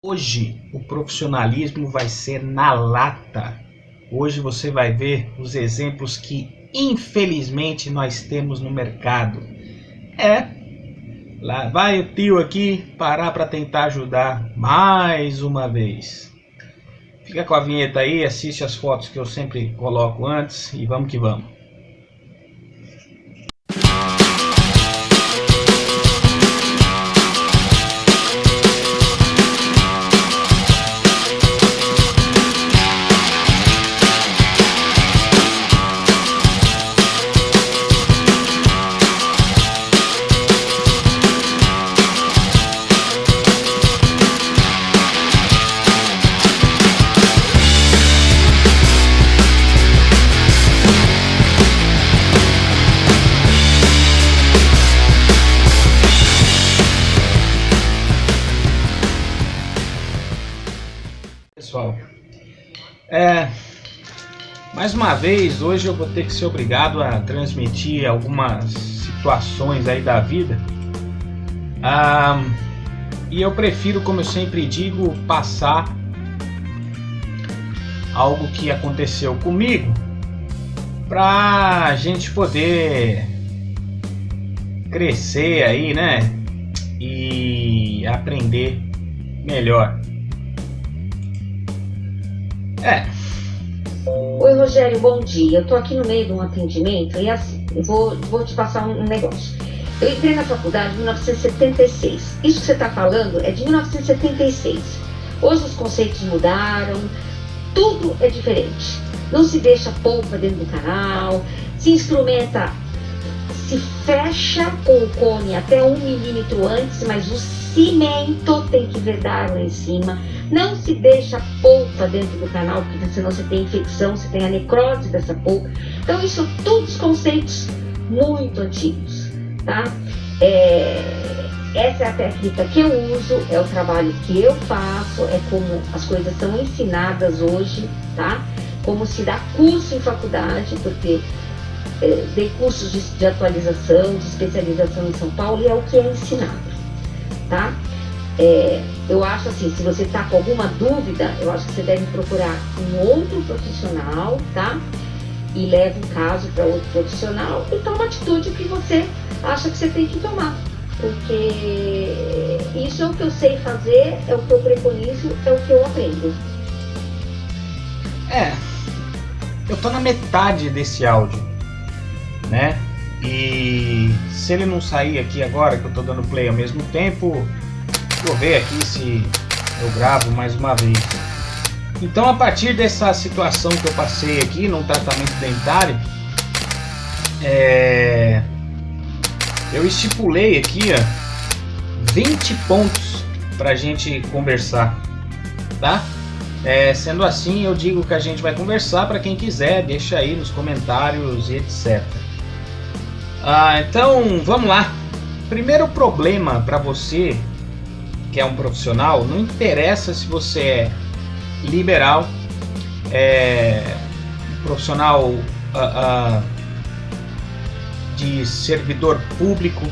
Hoje o profissionalismo vai ser na lata. Hoje você vai ver os exemplos que infelizmente nós temos no mercado. Lá vai o tio aqui parar para tentar ajudar mais uma vez. Fica com a vinheta aí, assiste as fotos que eu sempre coloco antes e vamos que vamos. Pessoal, mais uma vez, hoje eu vou ter que ser obrigado a transmitir algumas situações aí da vida, e eu prefiro, como eu sempre digo, passar algo que aconteceu comigo para a gente poder crescer aí, né, e aprender melhor. Oi, Rogério, bom dia. Eu tô aqui no meio de um atendimento e assim, eu vou te passar um negócio. Eu entrei na faculdade em 1976. Isso que você está falando é de 1976. Hoje os conceitos mudaram, tudo é diferente. Não se deixa polpa dentro do canal, se instrumenta, se fecha com o cone até 1 milímetro antes, mas o cimento tem que vedar lá em cima. Não se deixa polpa dentro do canal, porque senão você tem infecção, você tem a necrose dessa polpa. Então isso todos conceitos muito antigos, tá? Essa é a técnica que eu uso, é o trabalho que eu faço, é como as coisas são ensinadas hoje, tá? Como se dá curso em faculdade, porque dei cursos de atualização, de especialização em São Paulo, e é o que é ensinado, tá? Eu acho assim, se você está com alguma dúvida, eu acho que você deve procurar um outro profissional, tá? E leva o caso para outro profissional e toma a atitude que você acha que você tem que tomar. Porque isso é o que eu sei fazer, é o que eu preconizo, é o que eu aprendo. Eu tô na metade desse áudio, né? E se ele não sair aqui agora, que eu tô dando play ao mesmo tempo, vou ver aqui se eu gravo mais uma vez. Então, a partir dessa situação que eu passei aqui num tratamento dentário, eu estipulei aqui 20 pontos pra gente conversar, tá? Sendo assim, eu digo que a gente vai conversar. Para quem quiser, deixa aí nos comentários e etc. Então, vamos lá. Primeiro problema para você que é um profissional, não interessa se você é liberal, profissional de servidor público,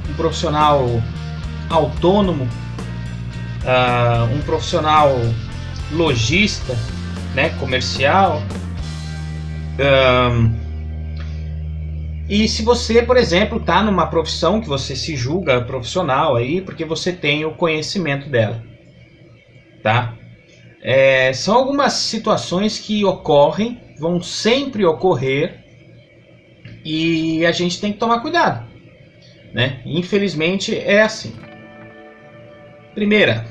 um profissional autônomo, um profissional lojista, né, comercial. E se você, por exemplo, está numa profissão que você se julga profissional aí, porque você tem o conhecimento dela, tá? São algumas situações que ocorrem, vão sempre ocorrer, e a gente tem que tomar cuidado, né? Infelizmente é assim. Primeira,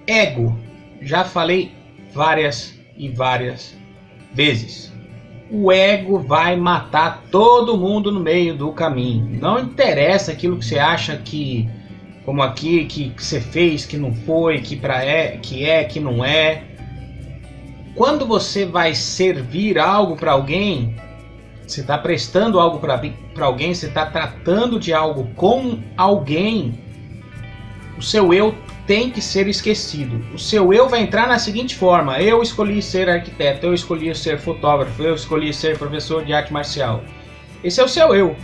ego. Já falei várias e várias vezes. O ego vai matar todo mundo no meio do caminho. Não interessa aquilo que você acha que, como aqui, que você fez, que não foi, que que não é. Quando você vai servir algo para alguém, você está prestando algo para alguém, você está tratando de algo com alguém, o seu eu tem que ser esquecido. O seu eu vai entrar na seguinte forma: eu escolhi ser arquiteto, eu escolhi ser fotógrafo, eu escolhi ser professor de arte marcial. Esse é o seu eu.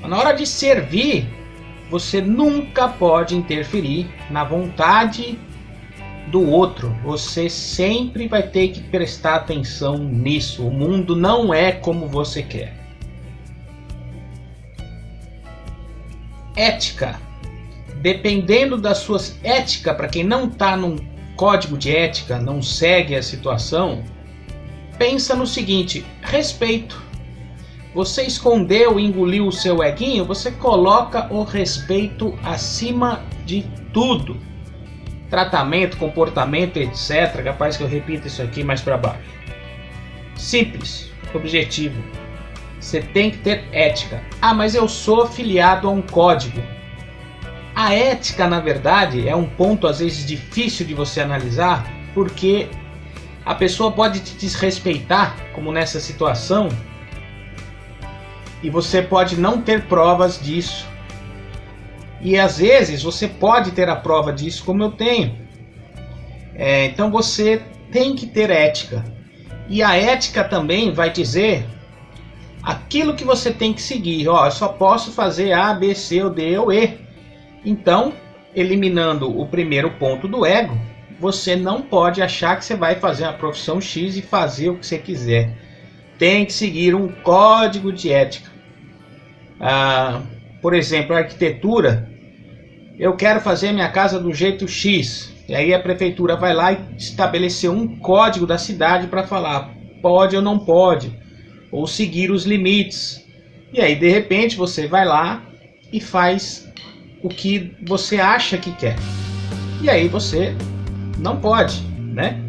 Na hora de servir, você nunca pode interferir na vontade do outro. Você sempre vai ter que prestar atenção nisso. O mundo não é como você quer. Ética. Dependendo das suas ética, para quem não está num código de ética, não segue a situação, pensa no seguinte: respeito. Você escondeu e engoliu o seu eguinho, você coloca o respeito acima de tudo. Tratamento, comportamento, etc. Capaz que eu repita isso aqui mais para baixo. Simples, objetivo. Você tem que ter ética. Ah, mas eu sou filiado a um código. A ética, na verdade, é um ponto às vezes difícil de você analisar, porque a pessoa pode te desrespeitar, como nessa situação, e você pode não ter provas disso. E às vezes você pode ter a prova disso, como eu tenho. Então você tem que ter ética. E a ética também vai dizer aquilo que você tem que seguir. Ó, eu só posso fazer A, B, C, ou D ou E. Então, eliminando o primeiro ponto do ego, você não pode achar que você vai fazer uma profissão X e fazer o que você quiser. Tem que seguir um código de ética. Por exemplo, a arquitetura. Eu quero fazer minha casa do jeito X. E aí a prefeitura vai lá e estabeleceu um código da cidade para falar pode ou não pode, ou seguir os limites. E aí de repente você vai lá e faz o que você acha que quer. E aí você não pode, né?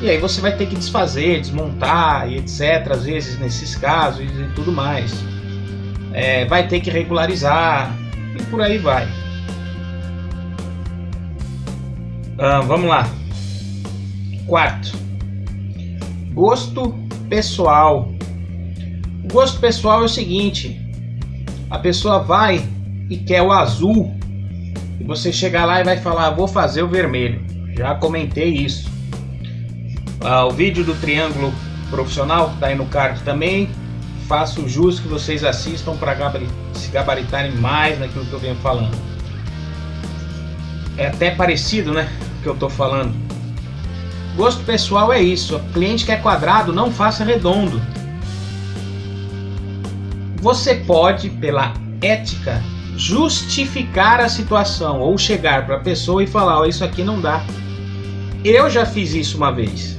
E aí você vai ter que desfazer, desmontar e etc. Às vezes nesses casos e tudo mais. Vai ter que regularizar e por aí vai. Vamos lá. Quarto, gosto pessoal. O gosto pessoal é o seguinte: a pessoa vai e quer o azul, e você chega lá e vai falar, vou fazer o vermelho. Já comentei isso. O vídeo do triângulo profissional está aí no card também. Faço jus que vocês assistam para se gabaritarem mais naquilo que eu venho falando. É até parecido, né, o que eu estou falando. Gosto pessoal é isso. O cliente quer quadrado, não faça redondo. Você pode, pela ética, justificar a situação ou chegar para a pessoa e falar, isso aqui não dá. Eu já fiz isso uma vez.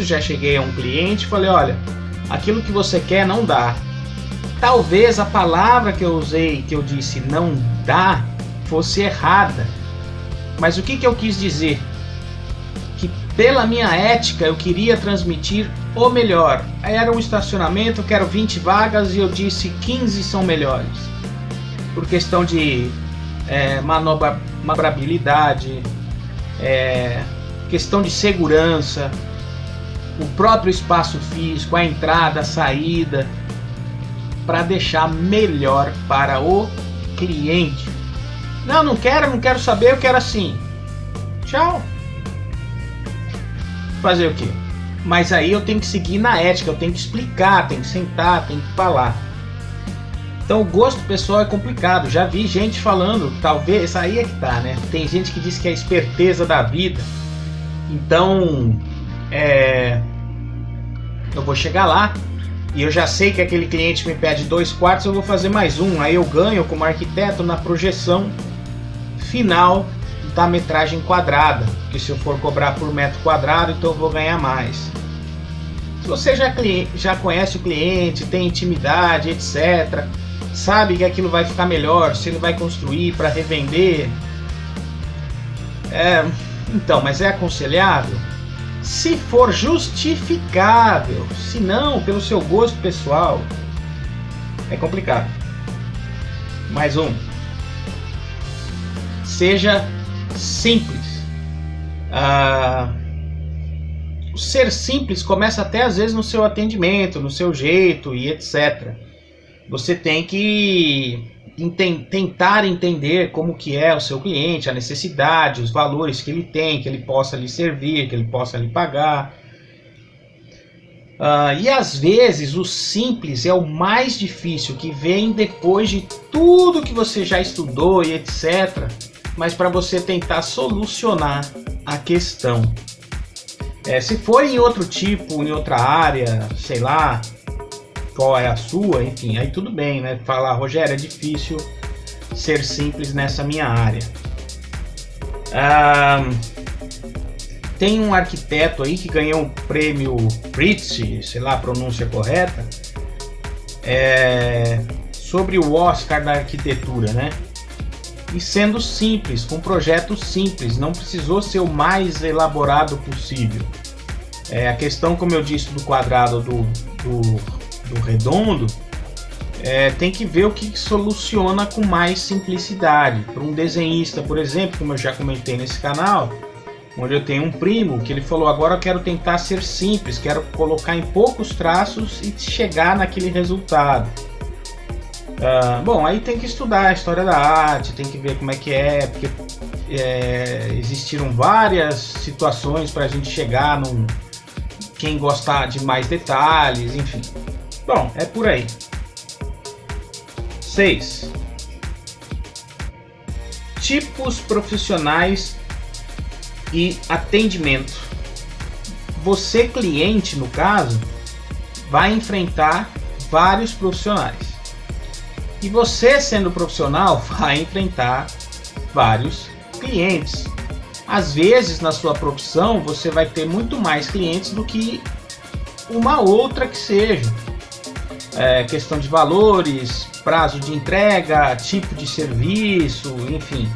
Já cheguei a um cliente e falei, olha, aquilo que você quer não dá. Talvez a palavra que eu usei, que eu disse não dá, fosse errada. Mas o que eu quis dizer? Que pela minha ética eu queria transmitir o melhor. Era um estacionamento, eu quero 20 vagas e eu disse 15 são melhores. Por questão de manobrabilidade, questão de segurança, o próprio espaço físico, a entrada, a saída, para deixar melhor para o cliente. Não quero saber, eu quero assim. Tchau. Fazer o quê? Mas aí eu tenho que seguir na ética, eu tenho que explicar, tenho que sentar, tenho que falar. Então o gosto pessoal é complicado. Já vi gente falando, talvez, aí é que tá, né? Tem gente que diz que é a esperteza da vida. Então, eu vou chegar lá e eu já sei que aquele cliente me pede 2 quartos, eu vou fazer mais um. Aí eu ganho como arquiteto na projeção final da metragem quadrada. Porque se eu for cobrar por metro quadrado, então eu vou ganhar mais. Se você já conhece o cliente, tem intimidade, etc., sabe que aquilo vai ficar melhor, se ele vai construir para revender. Então, mas é aconselhável? Se for justificável. Se não, pelo seu gosto pessoal, é complicado. Mais um. Seja simples. O ser simples começa até às vezes no seu atendimento, no seu jeito e etc. Você tem que tentar entender como que é o seu cliente, a necessidade, os valores que ele tem, que ele possa lhe servir, que ele possa lhe pagar. E às vezes o simples é o mais difícil, que vem depois de tudo que você já estudou e etc. Mas para você tentar solucionar a questão. Se for em outro tipo, em outra área, sei lá, qual é a sua, enfim, aí tudo bem, né? Falar, Rogério, é difícil ser simples nessa minha área. Tem um arquiteto aí que ganhou o prêmio Pritzker, sei lá a pronúncia correta, sobre o Oscar da arquitetura, né? E sendo simples, com projetos simples, não precisou ser o mais elaborado possível. A questão, como eu disse, do quadrado do redondo, tem que ver o que soluciona com mais simplicidade. Para um desenhista, por exemplo, como eu já comentei nesse canal, onde eu tenho um primo que ele falou, agora eu quero tentar ser simples, quero colocar em poucos traços e chegar naquele resultado. Bom, aí tem que estudar a história da arte, tem que ver como é que porque existiram várias situações para a gente chegar num... Quem gostar de mais detalhes, enfim. Bom, é por aí. 6. Tipos profissionais e atendimento. Você, cliente, no caso, vai enfrentar vários profissionais. E você, sendo profissional, vai enfrentar vários clientes. Às vezes, na sua profissão, você vai ter muito mais clientes do que uma outra que seja. Questão de valores, prazo de entrega, tipo de serviço, enfim.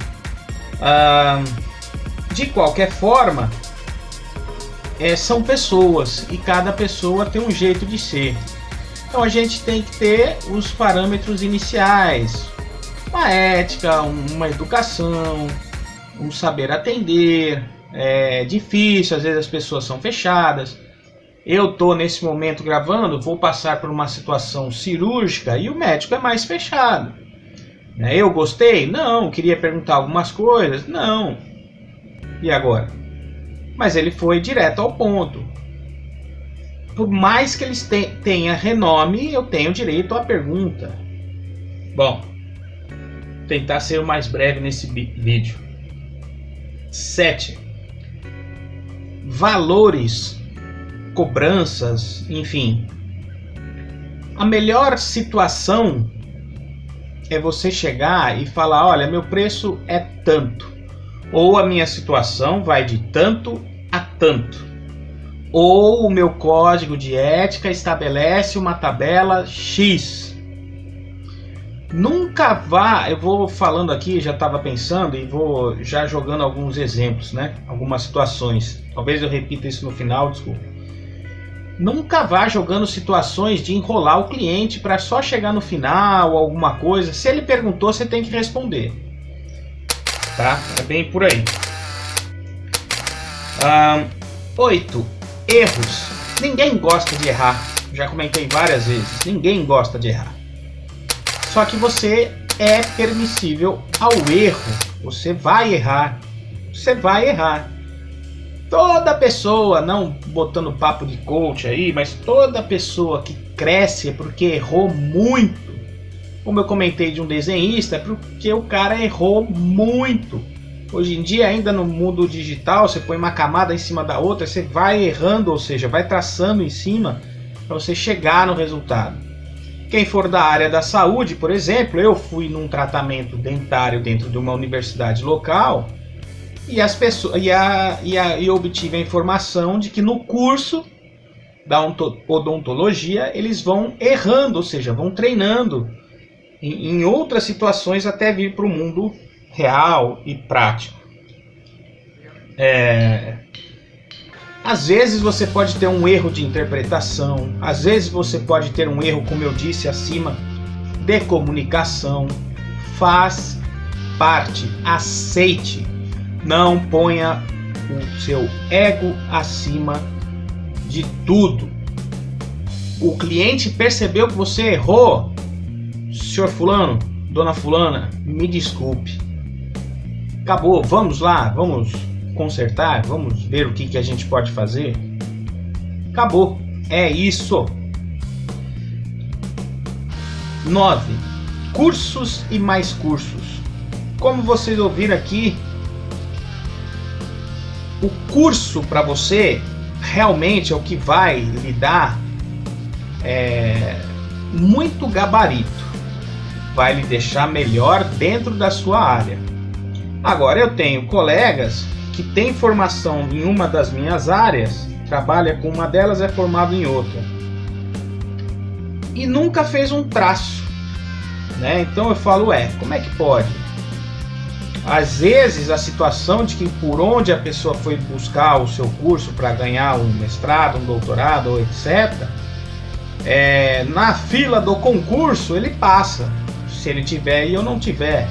De qualquer forma, são pessoas e cada pessoa tem um jeito de ser. Então a gente tem que ter os parâmetros iniciais, uma ética, uma educação, um saber atender. É difícil, às vezes as pessoas são fechadas. Eu estou nesse momento gravando, vou passar por uma situação cirúrgica e o médico é mais fechado. Eu gostei? Não. Queria perguntar algumas coisas? Não. E agora? Mas ele foi direto ao ponto. Por mais que eles tenham renome, eu tenho direito à pergunta. Bom, tentar ser o mais breve nesse vídeo. 7. Valores, cobranças, enfim. A melhor situação é você chegar e falar, olha, meu preço é tanto. Ou a minha situação vai de tanto a tanto. Ou o meu código de ética estabelece uma tabela X. Nunca vá, eu vou falando aqui, já estava pensando e vou já jogando alguns exemplos, né? Algumas situações. Talvez eu repita isso no final, desculpa. Nunca vá jogando situações de enrolar o cliente para só chegar no final, alguma coisa. Se ele perguntou, você tem que responder. Tá? É bem por aí. 8. Erros. Ninguém gosta de errar. Já comentei várias vezes. Ninguém gosta de errar. Só que você é permissível ao erro. Você vai errar. Você vai errar. Toda pessoa, não botando papo de coach aí, mas toda pessoa que cresce é porque errou muito. Como eu comentei de um desenhista, é porque o cara errou muito. Hoje em dia, ainda no mundo digital, você põe uma camada em cima da outra, você vai errando, ou seja, vai traçando em cima para você chegar no resultado. Quem for da área da saúde, por exemplo, eu fui num tratamento dentário dentro de uma universidade local e as pessoas e obtive a informação de que no curso da odontologia eles vão errando, ou seja, vão treinando em outras situações até vir para o mundo real e prático. Às vezes você pode ter um erro de interpretação, às vezes você pode ter um erro, como eu disse acima, de comunicação. Faz parte, aceite, não ponha o seu ego acima de tudo. O cliente percebeu que você errou, senhor fulano, dona fulana, me desculpe. Acabou, vamos lá, vamos consertar, vamos ver o que a gente pode fazer. Acabou. É isso. 9. Cursos e mais cursos. Como vocês ouviram aqui, o curso para você realmente é o que vai lhe dar muito gabarito. Vai lhe deixar melhor dentro da sua área. Agora, eu tenho colegas que têm formação em uma das minhas áreas, trabalha com uma delas, é formado em outra, e nunca fez um traço, né? Então eu falo, como é que pode? Às vezes a situação de que por onde a pessoa foi buscar o seu curso para ganhar um mestrado, um doutorado, ou etc., na fila do concurso ele passa, se ele tiver e eu não tiver.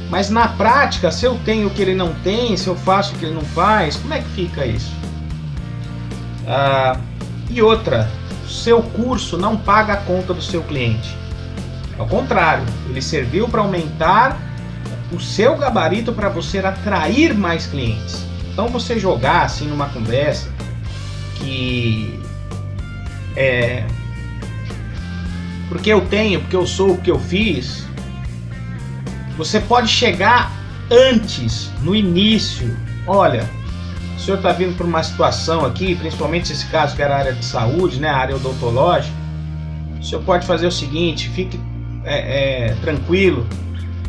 Mas na prática, se eu tenho o que ele não tem, se eu faço o que ele não faz, como é que fica isso? E outra, seu curso não paga a conta do seu cliente. Ao contrário, ele serviu para aumentar o seu gabarito para você atrair mais clientes. Então você jogar assim numa conversa que porque eu tenho, porque eu sou o que eu fiz, você pode chegar antes, no início. Olha, o senhor está vindo por uma situação aqui, principalmente esse caso que era a área de saúde, né, a área odontológica. O senhor pode fazer o seguinte, fique tranquilo,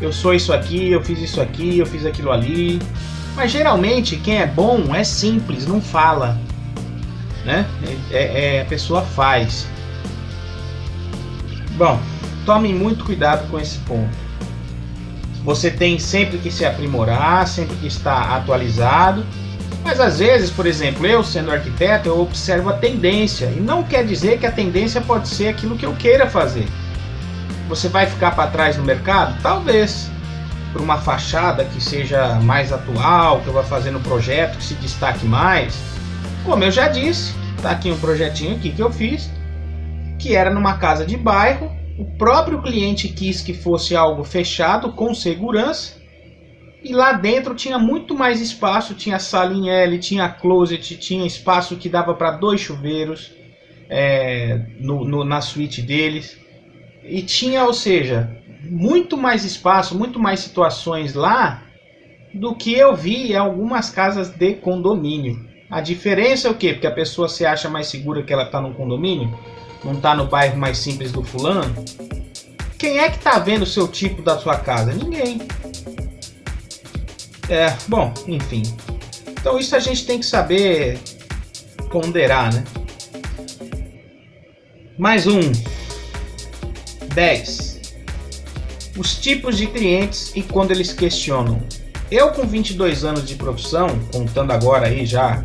eu sou isso aqui, eu fiz isso aqui, eu fiz aquilo ali. Mas geralmente quem é bom é simples, não fala, né? A pessoa faz. Bom, tome muito cuidado com esse ponto. Você tem sempre que se aprimorar, sempre que estar atualizado. Mas às vezes, por exemplo, eu sendo arquiteto, eu observo a tendência. E não quer dizer que a tendência pode ser aquilo que eu queira fazer. Você vai ficar para trás no mercado? Talvez. Por uma fachada que seja mais atual, que eu vá fazer no projeto, que se destaque mais. Como eu já disse, tá aqui um projetinho aqui que eu fiz, que era numa casa de bairro. O próprio cliente quis que fosse algo fechado, com segurança, e lá dentro tinha muito mais espaço, tinha sala em L, tinha closet, tinha espaço que dava para 2 chuveiros na suíte deles, e tinha, ou seja, muito mais espaço, muito mais situações lá do que eu vi em algumas casas de condomínio. A diferença é o quê? Porque a pessoa se acha mais segura que ela está no condomínio, não está no bairro mais simples do fulano. Quem é que está vendo o seu tipo da sua casa? Ninguém. Bom, enfim. Então isso a gente tem que saber ponderar, né? Mais um. 10. Os tipos de clientes e quando eles questionam. Eu com 22 anos de profissão, contando agora aí já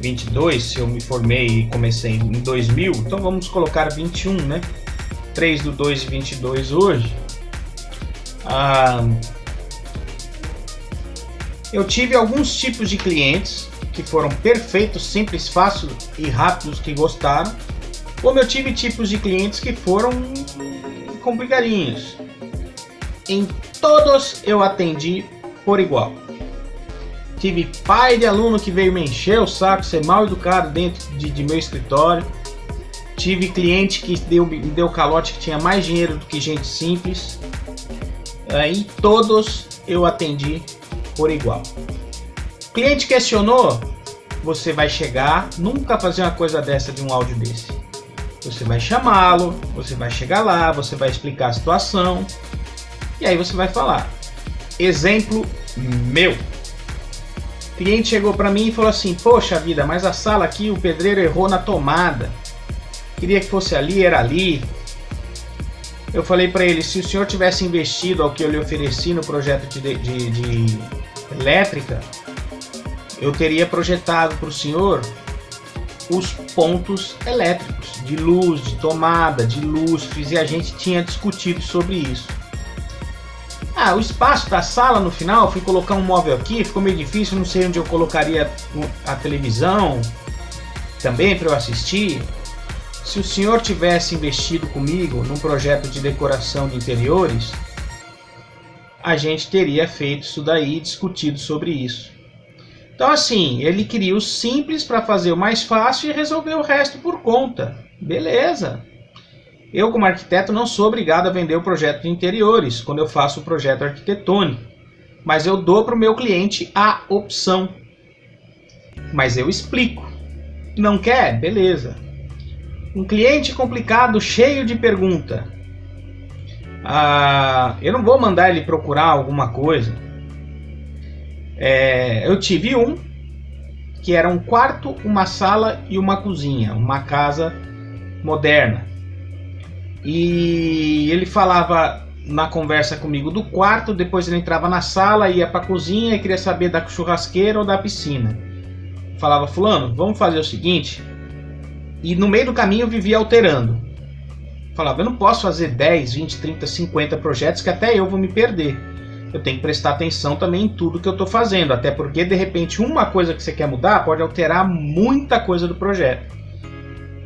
22, se eu me formei e comecei em 2000, então vamos colocar 21, né? 3/2/22 hoje. Eu tive alguns tipos de clientes que foram perfeitos, simples, fáceis e rápidos, que gostaram. Como eu tive tipos de clientes que foram complicadinhos. Em todos eu atendi por igual. Tive pai de aluno que veio me encher o saco, ser mal educado dentro de meu escritório. Tive cliente que me deu calote, que tinha mais dinheiro do que gente simples. E todos eu atendi por igual. Cliente questionou, você vai chegar, nunca fazer uma coisa dessa de um áudio desse. Você vai chamá-lo, você vai chegar lá, você vai explicar a situação. E aí você vai falar. Exemplo meu. O cliente chegou para mim e falou assim, poxa vida, mas a sala aqui o pedreiro errou na tomada. Queria que fosse ali, era ali. Eu falei para ele, se o senhor tivesse investido ao que eu lhe ofereci no projeto de elétrica, eu teria projetado para o senhor os pontos elétricos, de luz, de tomada, de lustres, e a gente tinha discutido sobre isso. O espaço da sala no final, fui colocar um móvel aqui, ficou meio difícil, não sei onde eu colocaria a televisão também para eu assistir. Se o senhor tivesse investido comigo num projeto de decoração de interiores, a gente teria feito isso daí, discutido sobre isso. Então assim, ele queria o simples para fazer o mais fácil e resolver o resto por conta. Beleza. Eu, como arquiteto, não sou obrigado a vender o projeto de interiores quando eu faço o projeto arquitetônico. Mas eu dou para o meu cliente a opção. Mas eu explico. Não quer? Beleza. Um cliente complicado, cheio de pergunta. Eu não vou mandar ele procurar alguma coisa. Eu tive um que era um quarto, uma sala e uma cozinha. Uma casa moderna. E ele falava na conversa comigo do quarto, depois ele entrava na sala, ia para a cozinha e queria saber da churrasqueira ou da piscina. Falava, fulano, vamos fazer o seguinte. E no meio do caminho eu vivia alterando. Falava, eu não posso fazer 10, 20, 30, 50 projetos que até eu vou me perder. Eu tenho que prestar atenção também em tudo que eu estou fazendo. Até porque, de repente, uma coisa que você quer mudar pode alterar muita coisa do projeto.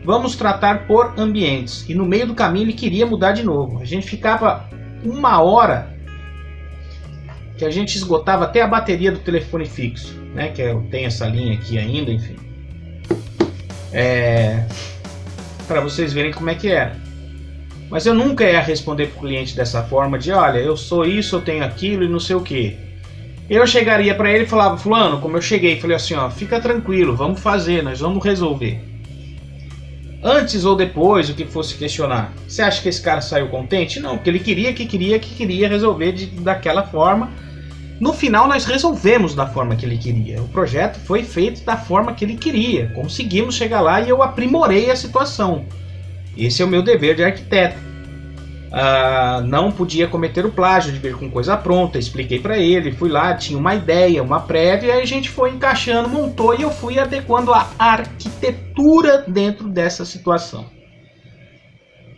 Vamos tratar por ambientes. E no meio do caminho ele queria mudar de novo. A gente ficava 1 hora que a gente esgotava até a bateria do telefone fixo, né? Que eu tenho essa linha aqui ainda, enfim. Para vocês verem como é que era. Mas eu nunca ia responder para o cliente dessa forma de, olha, eu sou isso, eu tenho aquilo e não sei o que. Eu chegaria para ele e falava, fulano, como eu cheguei, falei assim, ó, fica tranquilo, vamos fazer, nós vamos resolver. Antes ou depois, o que fosse questionar, você acha que esse cara saiu contente? Não, porque ele queria resolver daquela forma. No final nós resolvemos da forma que ele queria. O projeto foi feito da forma que ele queria. Conseguimos chegar lá e eu aprimorei a situação. Esse é o meu dever de arquiteto. Não podia cometer o plágio de vir com coisa pronta. Expliquei para ele, fui lá, tinha uma ideia, uma prévia, e a gente foi encaixando, montou e eu fui adequando a arquitetura dentro dessa situação.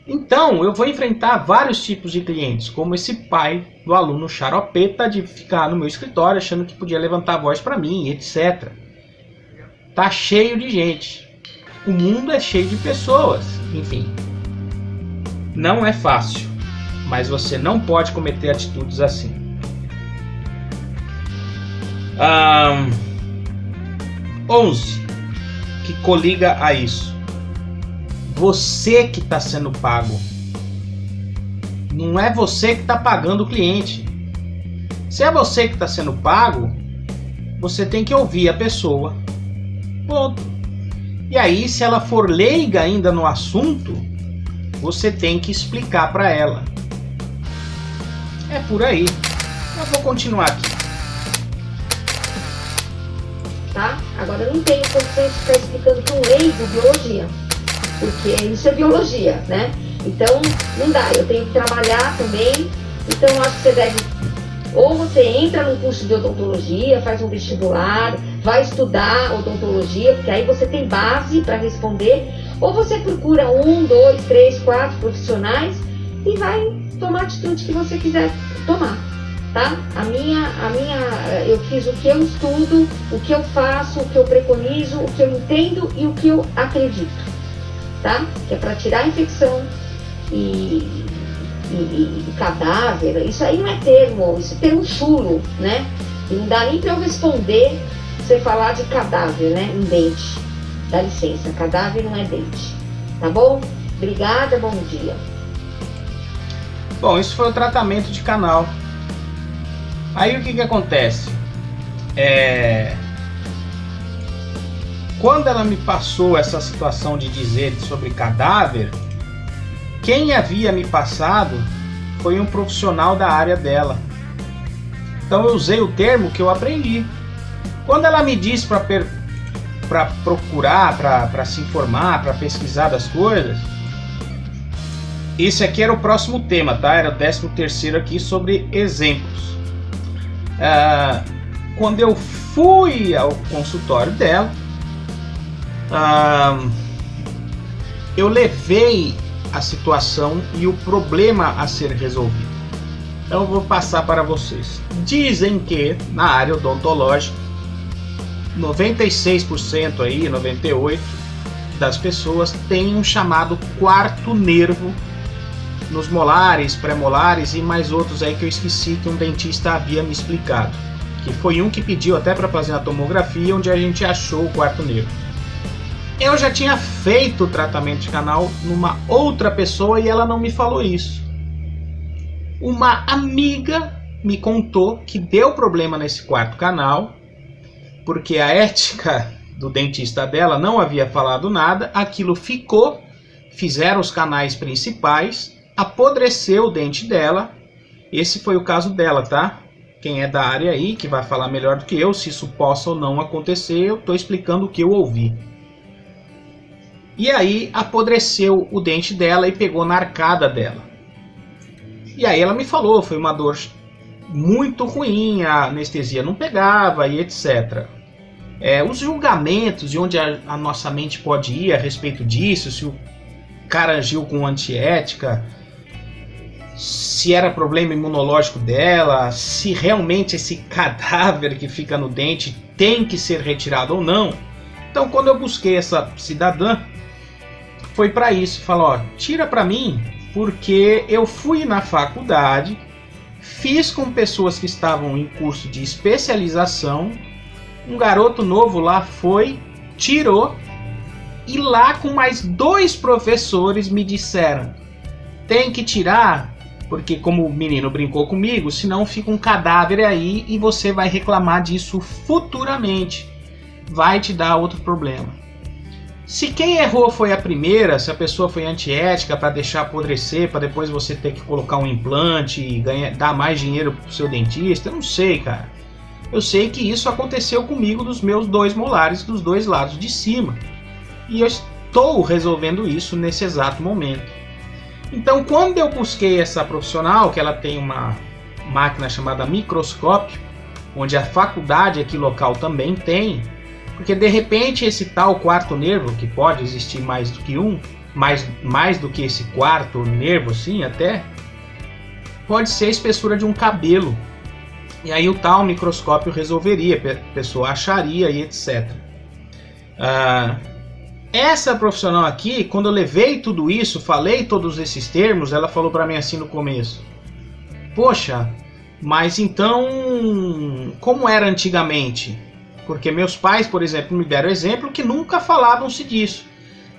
Então, eu vou enfrentar vários tipos de clientes, como esse pai do aluno xaropeta de ficar no meu escritório achando que podia levantar a voz para mim, etc. Tá cheio de gente. O mundo é cheio de pessoas, enfim. Não é fácil, mas você não pode cometer atitudes assim. 11, que coliga a isso. Você que está sendo pago. Não é você que está pagando o cliente. Se é você que está sendo pago, você tem que ouvir a pessoa. Ponto. E aí, se ela for leiga ainda no assunto, você tem que explicar para ela. É por aí. Eu vou continuar aqui. Tá? Agora eu não tenho condições de ficar explicando para um leigo biologia, porque isso é biologia, né? Então não dá, eu tenho que trabalhar também. Então acho que você deve, ou você entra num curso de odontologia, faz um vestibular, vai estudar odontologia, porque aí você tem base para responder, ou você procura 1, 2, 3, 4 profissionais e vai tomar a atitude que você quiser tomar, tá? Eu fiz o que eu estudo, o que eu faço, o que eu preconizo, o que eu entendo e o que eu acredito, tá? Que é para tirar a infecção e cadáver. Isso aí não é termo, isso é termo chulo, né? E não dá nem para eu responder você falar de cadáver, né? Em dente. Dá licença, cadáver não é dente. Tá bom? Obrigada, bom dia. Bom, isso foi o tratamento de canal. Aí o que acontece? Quando ela me passou essa situação de dizer sobre cadáver, quem havia me passado foi um profissional da área dela. Então eu usei o termo que eu aprendi. Quando ela me disse para procurar, para se informar, para pesquisar das coisas, esse aqui era o próximo tema, tá? Era o 13º aqui sobre exemplos. Quando eu fui ao consultório dela, eu levei a situação e o problema a ser resolvido. Então eu vou passar para vocês. Dizem que na área odontológica 96% aí, 98% das pessoas têm um chamado quarto nervo nos molares, pré-molares e mais outros aí que eu esqueci que um dentista havia me explicado. que foi um que pediu até para fazer a tomografia, onde a gente achou o quarto nervo. Eu já tinha feito o tratamento de canal numa outra pessoa e ela não me falou isso. Uma amiga me contou que deu problema nesse quarto canal, porque a ética do dentista dela não havia falado nada, aquilo ficou, fizeram os canais principais, apodreceu o dente dela. Esse foi o caso dela, tá? Quem é da área aí, que vai falar melhor do que eu, se isso possa ou não acontecer, eu estou explicando o que eu ouvi. E aí apodreceu o dente dela e pegou na arcada dela. E aí ela me falou, foi uma dor muito ruim, a anestesia não pegava e etc. Os julgamentos de onde a nossa mente pode ir a respeito disso, se o cara agiu com antiética, se era problema imunológico dela, se realmente esse cadáver que fica no dente tem que ser retirado ou não. Então quando eu busquei essa cidadã, foi para isso, falou, ó, tira para mim, porque eu fui na faculdade, fiz com pessoas que estavam em curso de especialização, um garoto novo lá foi, tirou, e lá com mais 2 professores me disseram, tem que tirar, porque como o menino brincou comigo, senão fica um cadáver aí e você vai reclamar disso futuramente, vai te dar outro problema. Se quem errou foi a primeira, se a pessoa foi antiética para deixar apodrecer, para depois você ter que colocar um implante e dar mais dinheiro pro seu dentista, eu não sei, cara. Eu sei que isso aconteceu comigo dos meus 2 molares dos 2 lados de cima. E eu estou resolvendo isso nesse exato momento. Então, quando eu busquei essa profissional, que ela tem uma máquina chamada microscópio, onde a faculdade aqui local também tem, porque de repente esse tal quarto nervo, que pode existir mais do que um, mais do que esse quarto nervo, sim, até, pode ser a espessura de um cabelo. E aí o tal microscópio resolveria, a pessoa acharia e etc. Essa profissional aqui, quando eu levei tudo isso, falei todos esses termos, ela falou para mim assim no começo, poxa, mas então, como era antigamente? Porque meus pais, por exemplo, me deram exemplo que nunca falavam-se disso.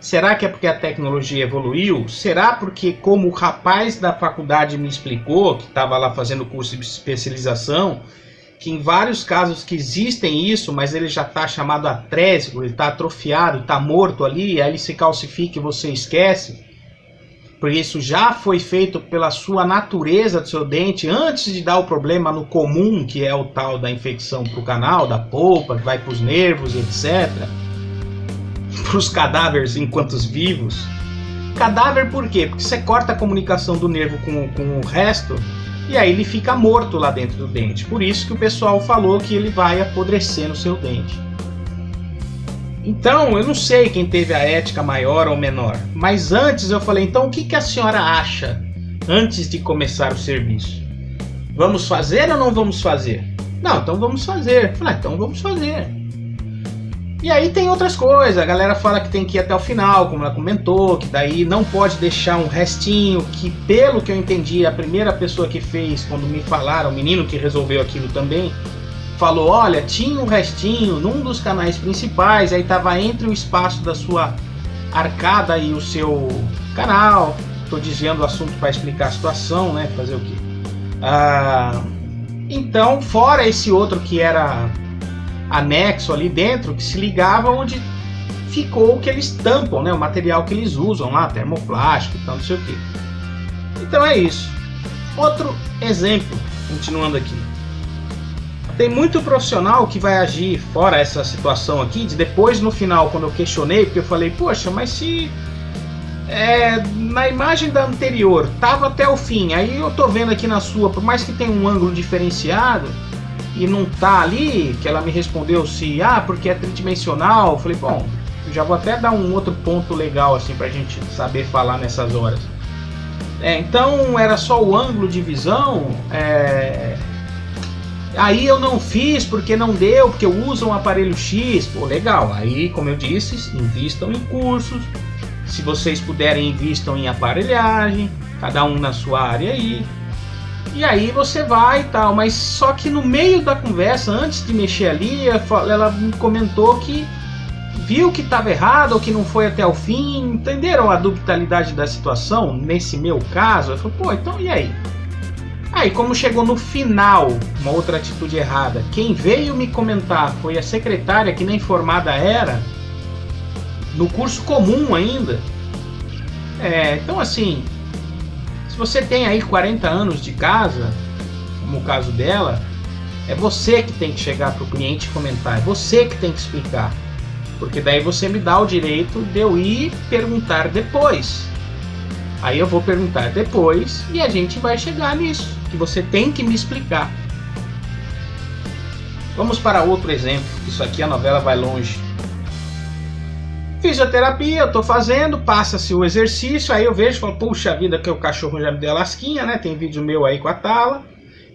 Será que é porque a tecnologia evoluiu? Será porque, como o rapaz da faculdade me explicou, que estava lá fazendo curso de especialização, que em vários casos que existem isso, mas ele já está chamado atrésico, ele está atrofiado, está morto ali, aí ele se calcifica e você esquece, porque isso já foi feito pela sua natureza do seu dente antes de dar o problema no comum, que é o tal da infecção para o canal, da polpa, que vai para os nervos, etc. Para os cadáveres enquanto vivos. Cadáver por quê? Porque você corta a comunicação do nervo com o resto e aí ele fica morto lá dentro do dente. Por isso que o pessoal falou que ele vai apodrecer no seu dente. Então, eu não sei quem teve a ética maior ou menor, mas antes eu falei, então o que a senhora acha antes de começar o serviço? Vamos fazer ou não vamos fazer? Não, então vamos fazer. Eu falei, então vamos fazer. E aí tem outras coisas, a galera fala que tem que ir até o final, como ela comentou, que daí não pode deixar um restinho, que pelo que eu entendi, a primeira pessoa que fez, quando me falaram, o menino que resolveu aquilo também, falou, olha, tinha um restinho num dos canais principais, aí estava entre o espaço da sua arcada e o seu canal. Estou desviando o assunto para explicar a situação, né? Fazer o quê? Então, fora esse outro que era anexo ali dentro, que se ligava onde ficou o que eles tampam, né? O material que eles usam lá, termoplástico e tal, não sei o quê. Então é isso. Outro exemplo, continuando aqui. Tem muito profissional que vai agir fora essa situação aqui, de depois no final, quando eu questionei, porque eu falei, poxa, mas se na imagem da anterior tava até o fim, aí eu tô vendo aqui na sua, por mais que tenha um ângulo diferenciado e não tá ali, que ela me respondeu se, porque é tridimensional, eu falei, bom, eu já vou até dar um outro ponto legal assim pra gente saber falar nessas horas. Então era só o ângulo de visão, aí eu não fiz porque não deu, porque eu uso um aparelho X, pô, legal, aí como eu disse, invistam em cursos, se vocês puderem invistam em aparelhagem, cada um na sua área aí, E aí você vai e tal, mas só que no meio da conversa, antes de mexer ali, ela me comentou que viu que estava errado ou que não foi até o fim. Entenderam a dubitalidade da situação? Nesse meu caso, eu falei, pô, então e aí? Aí, como chegou no final, uma outra atitude errada, quem veio me comentar foi a secretária, que nem formada era, no curso comum ainda. Então assim, se você tem aí 40 anos de casa, como o caso dela, é você que tem que chegar para o cliente e comentar, é você que tem que explicar. Porque daí você me dá o direito de eu ir perguntar depois. Aí eu vou perguntar depois e a gente vai chegar nisso, que você tem que me explicar. Vamos para outro exemplo, isso aqui a novela vai longe. Fisioterapia, eu tô fazendo, passa-se o exercício, aí eu vejo e falo, puxa vida, que o cachorro já me deu a lasquinha, né? Tem vídeo meu aí com a Tala.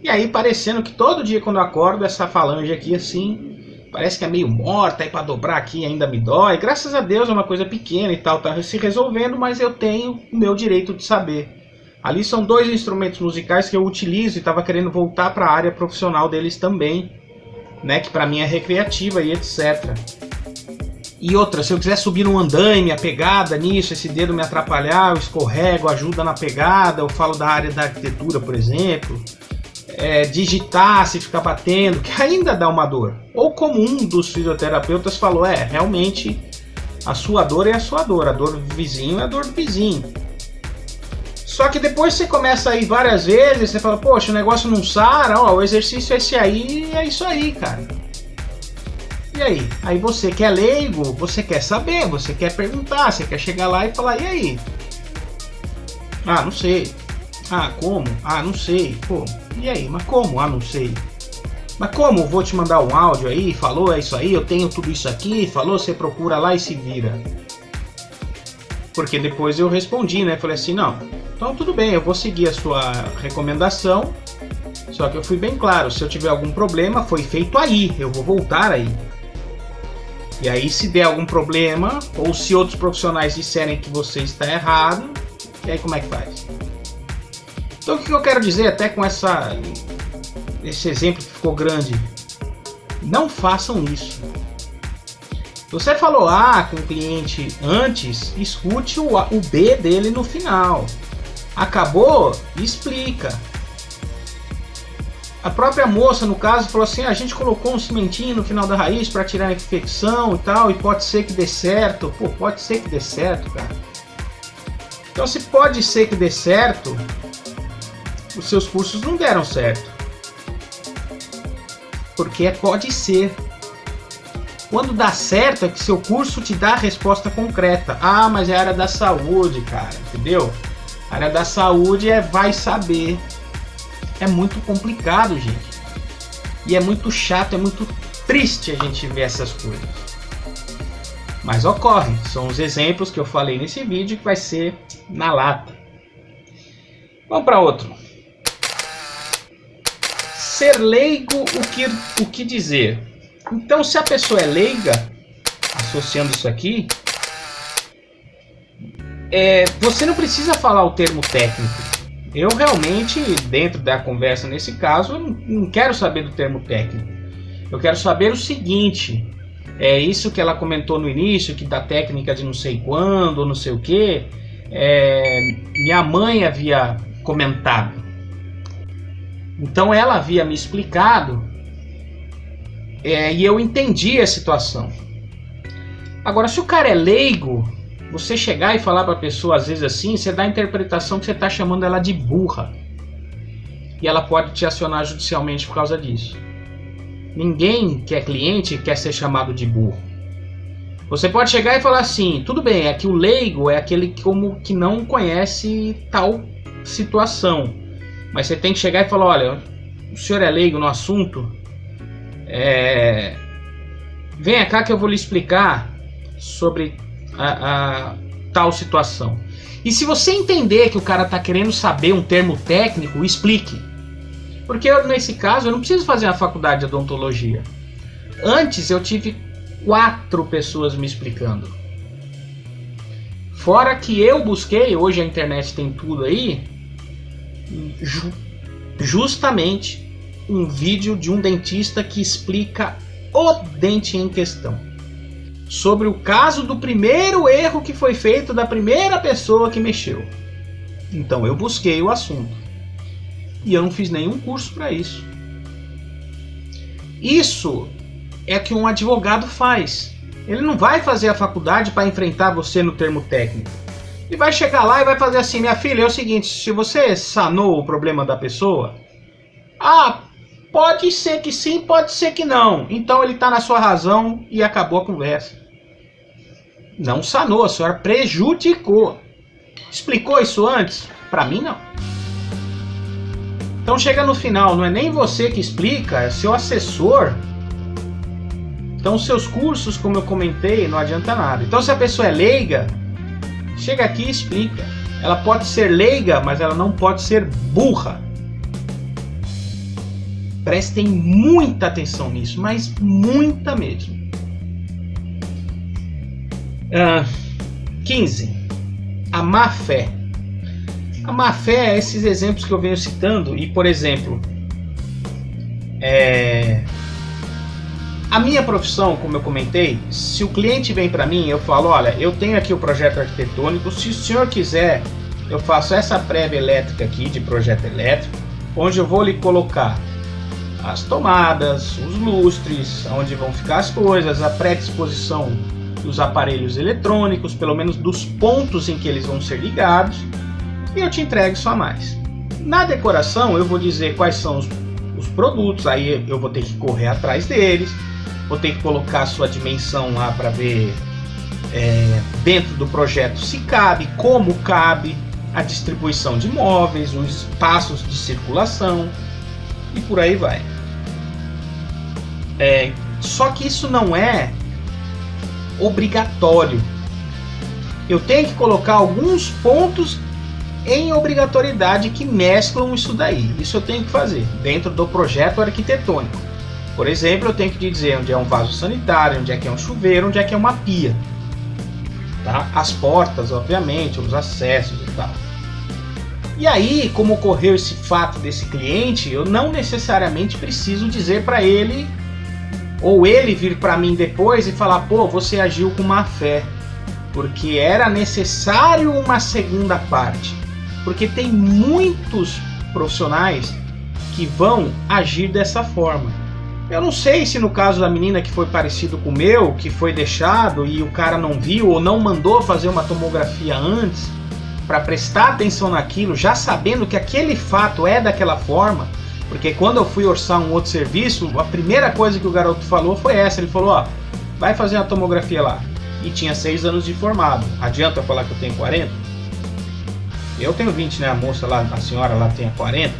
E aí parecendo que todo dia quando eu acordo, essa falange aqui assim, parece que é meio morta, aí pra dobrar aqui ainda me dói. Graças a Deus é uma coisa pequena e tal, tá se resolvendo, mas eu tenho o meu direito de saber. Ali são 2 instrumentos musicais que eu utilizo e tava querendo voltar para a área profissional deles também, né? Que pra mim é recreativa e etc. E outra, se eu quiser subir no andaime, a pegada nisso, esse dedo me atrapalhar, eu escorrego, ajuda na pegada, eu falo da área da arquitetura, por exemplo. Digitar, se ficar batendo, que ainda dá uma dor. Ou como um dos fisioterapeutas falou, realmente a sua dor é a sua dor, a dor do vizinho é a dor do vizinho. Só que depois você começa a ir várias vezes, você fala, poxa, o negócio não sara, o exercício é esse aí, é isso aí, cara. E aí? Aí você que é leigo, você quer saber, você quer perguntar, você quer chegar lá e falar, e aí? Ah, não sei. Ah, como? Ah, não sei. Pô, e aí? Mas como? Ah, não sei. Mas como? Vou te mandar um áudio aí, falou, é isso aí, eu tenho tudo isso aqui, falou, você procura lá e se vira. Porque depois eu respondi, né? Falei assim, não, então tudo bem, eu vou seguir a sua recomendação, só que eu fui bem claro, se eu tiver algum problema, foi feito aí, eu vou voltar aí. E aí se der algum problema, ou se outros profissionais disserem que você está errado, e aí como é que faz? Então o que eu quero dizer até com esse exemplo que ficou grande? Não façam isso. Você falou A com o cliente antes, escute o B dele no final. Acabou? Explica. A própria moça, no caso, falou assim, a gente colocou um cimentinho no final da raiz para tirar a infecção e tal, e pode ser que dê certo. Pô, pode ser que dê certo, cara. Então se pode ser que dê certo, os seus cursos não deram certo. Porque pode ser. Quando dá certo é que seu curso te dá a resposta concreta. Ah, mas é a área da saúde, cara, entendeu? A área da saúde vai saber. É muito complicado, gente. E é muito chato, é muito triste a gente ver essas coisas. Mas ocorre. São os exemplos que eu falei nesse vídeo que vai ser na lata. Vamos para outro. Ser leigo, o que dizer? Então, se a pessoa é leiga, associando isso aqui, você não precisa falar o termo técnico. Eu realmente, dentro da conversa nesse caso, eu não quero saber do termo técnico. Eu quero saber o seguinte, isso que ela comentou no início, que da técnica de não sei quando, ou não sei o que, minha mãe havia comentado. Então ela havia me explicado e eu entendi a situação. Agora, se o cara é leigo, você chegar e falar para a pessoa às vezes assim, você dá a interpretação que você está chamando ela de burra. E ela pode te acionar judicialmente por causa disso. Ninguém que é cliente quer ser chamado de burro. Você pode chegar e falar assim, tudo bem, é que o leigo é aquele que não conhece tal situação. Mas você tem que chegar e falar, olha, o senhor é leigo no assunto? Venha cá que eu vou lhe explicar sobre a tal situação. E se você entender que o cara está querendo saber um termo técnico, explique. Porque nesse caso eu não preciso fazer uma faculdade de odontologia. Antes eu tive 4 pessoas me explicando. Fora que eu busquei, hoje a internet tem tudo aí, justamente um vídeo de um dentista que explica o dente em questão, sobre o caso do primeiro erro que foi feito da primeira pessoa que mexeu. Então eu busquei o assunto e eu não fiz nenhum curso para isso. Isso é que um advogado faz. Ele não vai fazer a faculdade para enfrentar você no termo técnico. Ele vai chegar lá e vai fazer assim: minha filha, é o seguinte, se você sanou o problema da pessoa, pode ser que sim, pode ser que não. Então ele está na sua razão e acabou a conversa. Não sanou, a senhora prejudicou. Explicou isso antes? Para mim, não. Então chega no final, não é nem você que explica, é seu assessor. Então seus cursos, como eu comentei, não adianta nada. Então se a pessoa é leiga, chega aqui e explica. Ela pode ser leiga, mas ela não pode ser burra. Prestem muita atenção nisso, mas muita mesmo. 15. A má fé. A má fé é esses exemplos que eu venho citando. E, por exemplo, a minha profissão, como eu comentei, se o cliente vem para mim, eu falo: olha, eu tenho aqui o projeto arquitetônico, se o senhor quiser, eu faço essa prévia elétrica aqui de projeto elétrico, onde eu vou lhe colocar as tomadas, os lustres, onde vão ficar as coisas, a predisposição dos aparelhos eletrônicos, pelo menos dos pontos em que eles vão ser ligados, e eu te entrego só mais. Na decoração eu vou dizer quais são os produtos, aí eu vou ter que correr atrás deles, vou ter que colocar a sua dimensão lá para ver dentro do projeto se cabe, como cabe, a distribuição de móveis, os espaços de circulação e por aí vai. Só que isso não é obrigatório. Eu tenho que colocar alguns pontos em obrigatoriedade que mesclam isso daí. Isso eu tenho que fazer dentro do projeto arquitetônico. Por exemplo, eu tenho que dizer onde é um vaso sanitário, onde é que é um chuveiro, onde é que é uma pia. Tá? As portas, obviamente, os acessos e tal. E aí, como ocorreu esse fato desse cliente, eu não necessariamente preciso dizer para ele, ou ele vir para mim depois e falar: pô, você agiu com má fé, porque era necessário uma segunda parte. Porque tem muitos profissionais que vão agir dessa forma. Eu não sei se no caso da menina que foi parecido com o meu, que foi deixado e o cara não viu ou não mandou fazer uma tomografia antes, para prestar atenção naquilo, já sabendo que aquele fato é daquela forma. Porque quando eu fui orçar um outro serviço, a primeira coisa que o garoto falou foi essa. Ele falou: vai fazer uma tomografia lá. E tinha 6 anos de formado. Adianta eu falar que eu tenho 40? Eu tenho 20, né? A moça lá, a senhora lá tem 40.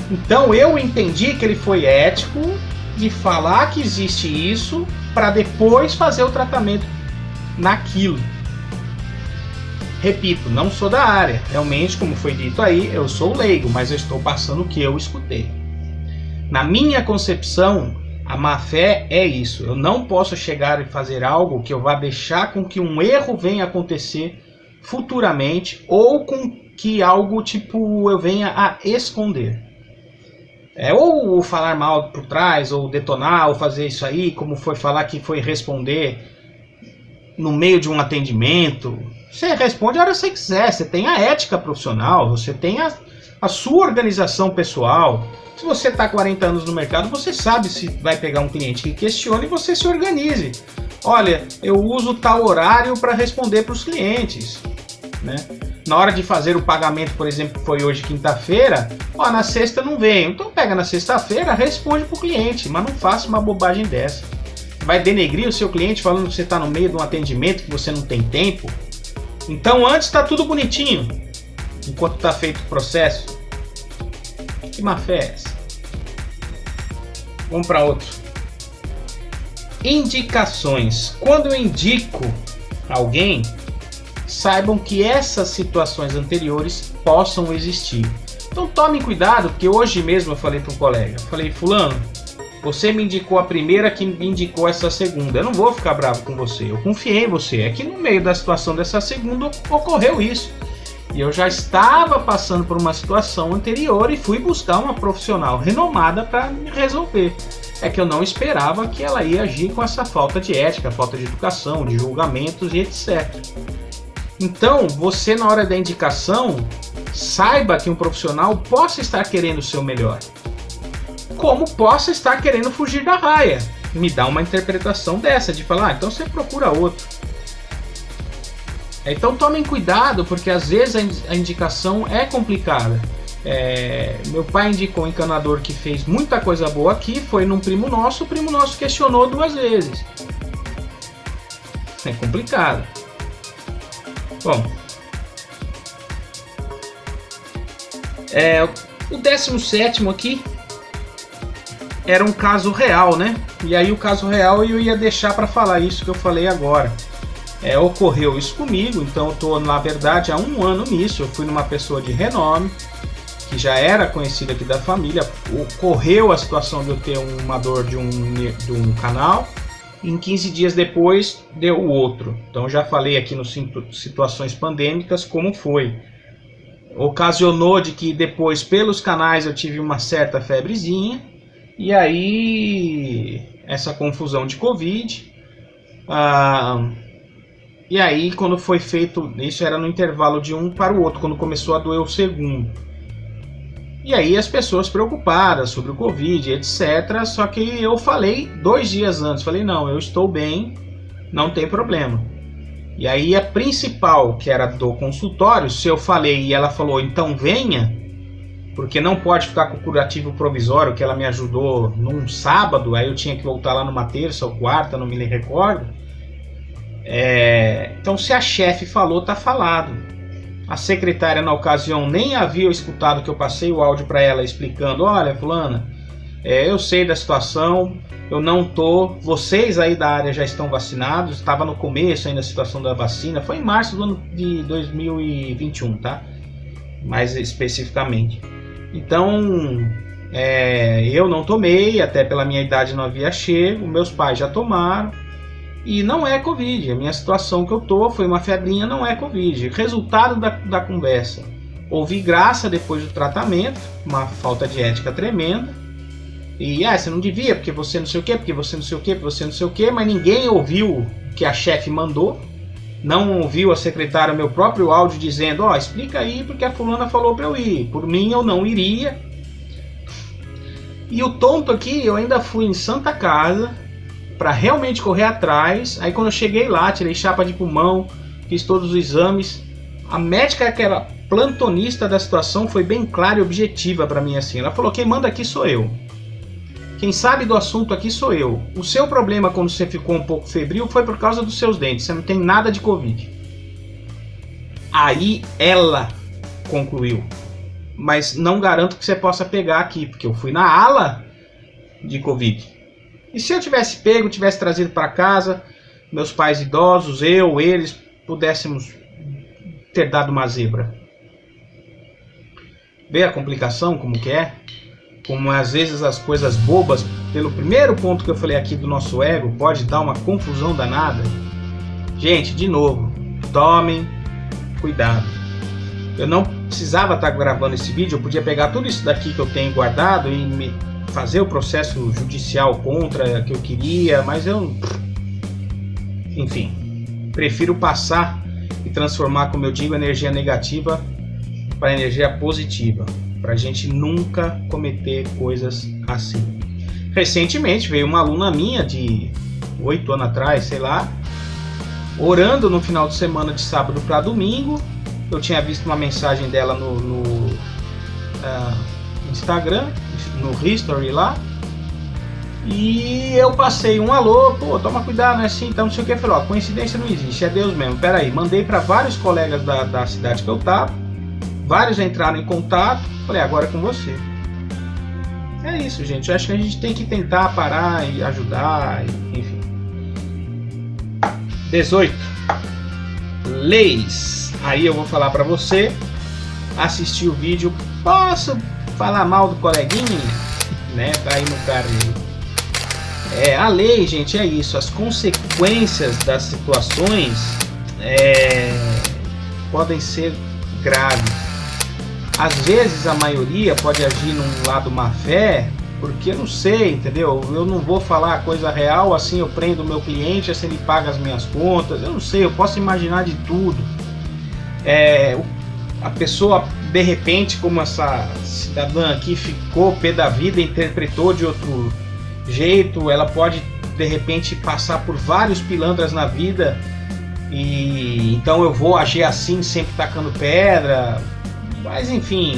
Então eu entendi que ele foi ético de falar que existe isso para depois fazer o tratamento naquilo. Repito, não sou da área. Realmente, como foi dito aí, eu sou leigo, mas eu estou passando o que eu escutei. Na minha concepção, a má fé é isso. Eu não posso chegar e fazer algo que eu vá deixar com que um erro venha acontecer futuramente, ou com que algo tipo eu venha a esconder. Ou falar mal por trás, ou detonar, ou fazer isso aí, como foi falar que foi responder no meio de um atendimento. Você responde a hora que você quiser, você tem a ética profissional, você tem a sua organização pessoal. Se você está 40 anos no mercado, você sabe se vai pegar um cliente que questione e você se organize. Olha, eu uso tal horário para responder para os clientes, né? Na hora de fazer o pagamento, por exemplo, que foi hoje quinta-feira, na sexta não venho. Então pega na sexta-feira, responde para o cliente, mas não faça uma bobagem dessa. Vai denegrir o seu cliente falando que você está no meio de um atendimento que você não tem tempo. Então antes está tudo bonitinho, enquanto está feito o processo. Que má fé é essa? Vamos para outro. Indicações. Quando eu indico alguém, saibam que essas situações anteriores possam existir. Então tome cuidado, porque hoje mesmo eu falei para um colega, falei: fulano, você me indicou a primeira que me indicou essa segunda. Eu não vou ficar bravo com você, eu confiei em você. É que no meio da situação dessa segunda ocorreu isso. E eu já estava passando por uma situação anterior e fui buscar uma profissional renomada para me resolver. É que eu não esperava que ela ia agir com essa falta de ética, falta de educação, de julgamentos e etc. Então, você na hora da indicação, saiba que um profissional possa estar querendo o seu melhor, como possa estar querendo fugir da raia. Me dá uma interpretação dessa, de falar, então você procura outro. Então tomem cuidado, porque às vezes a indicação é complicada. Meu pai indicou um encanador que fez muita coisa boa aqui, foi num primo nosso, o primo nosso questionou 2 vezes. É complicado. Bom, o 17º aqui era um caso real, né? E aí o caso real eu ia deixar para falar isso que eu falei agora. Ocorreu isso comigo, então eu estou na verdade há 1 ano nisso. Eu fui numa pessoa de renome, que já era conhecida aqui da família. Ocorreu a situação de eu ter uma dor de um canal. Em 15 dias depois deu o outro. Então já falei aqui nos situações pandêmicas como foi. Ocasionou de que depois pelos canais eu tive uma certa febrezinha. E aí essa confusão de Covid. E aí quando foi feito, isso era no intervalo de um para o outro, quando começou a doer o segundo. E aí as pessoas preocupadas sobre o Covid, etc. Só que eu falei 2 dias antes, falei não, eu estou bem, não tem problema. E aí a principal, que era do consultório, se eu falei e ela falou então venha, porque não pode ficar com o curativo provisório, que ela me ajudou num sábado, aí eu tinha que voltar lá numa terça ou quarta, não me recordo. Então se a chefe falou, tá falado. A secretária na ocasião nem havia escutado que eu passei o áudio para ela explicando, olha fulana, eu sei da situação, eu não tô, vocês aí da área já estão vacinados, estava no começo ainda a situação da vacina, foi em março do ano de 2021, tá? Mais especificamente. Então, eu não tomei, até pela minha idade não havia chego, meus pais já tomaram, e não é Covid. A minha situação que eu tô foi uma febrinha, não é Covid. Resultado da conversa, ouvi graça depois do tratamento, uma falta de ética tremenda, e você não devia, porque você não sei o que, porque você não sei o que, porque você não sei o que, mas ninguém ouviu o que a chefe mandou. Não ouviu a secretária meu próprio áudio dizendo, explica aí porque a fulana falou para eu ir. Por mim eu não iria. E o tonto aqui, eu ainda fui em Santa Casa para realmente correr atrás. Aí quando eu cheguei lá, tirei chapa de pulmão, fiz todos os exames. A médica que era plantonista da situação foi bem clara e objetiva para mim assim. Ela falou, quem manda aqui sou eu. Quem sabe do assunto aqui sou eu. O seu problema quando você ficou um pouco febril foi por causa dos seus dentes. Você não tem nada de Covid. Aí ela concluiu. Mas não garanto que você possa pegar aqui, porque eu fui na ala de Covid. E se eu tivesse pego, tivesse trazido para casa, meus pais idosos, eles, pudéssemos ter dado uma zebra. Vê a complicação como que é? Como às vezes as coisas bobas, pelo primeiro ponto que eu falei aqui do nosso ego, pode dar uma confusão danada. Gente, de novo, tomem cuidado. Eu não precisava estar gravando esse vídeo, eu podia pegar tudo isso daqui que eu tenho guardado e fazer o processo judicial contra que eu queria, mas eu, enfim, prefiro passar e transformar, como eu digo, energia negativa para energia positiva, para a gente nunca cometer coisas assim. Recentemente veio uma aluna minha de 8 anos atrás, sei lá, orando no final de semana de sábado para domingo. Eu tinha visto uma mensagem dela no Instagram, no history lá, e eu passei um alô, toma cuidado, não é assim, então não sei o que. Falei, coincidência não existe, é Deus mesmo. Pera aí, mandei para vários colegas da cidade que eu tava, vários entraram em contato. Falei, agora é com você. É isso, gente. Eu acho que a gente tem que tentar parar e ajudar, enfim. 18. Leis. Aí eu vou falar pra você. Assistir o vídeo. Posso falar mal do coleguinha? Né? Tá aí no carrinho. A lei, gente, é isso. As consequências das situações podem ser grave. Às vezes a maioria pode agir num lado má fé, porque eu não sei, entendeu? Eu não vou falar a coisa real, assim eu prendo o meu cliente, assim ele paga as minhas contas, eu não sei, eu posso imaginar de tudo. A pessoa, de repente, como essa cidadã aqui ficou pé da vida, interpretou de outro jeito, ela pode, de repente, passar por vários pilantras na vida, e então eu vou agir assim, sempre tacando pedra. Mas enfim,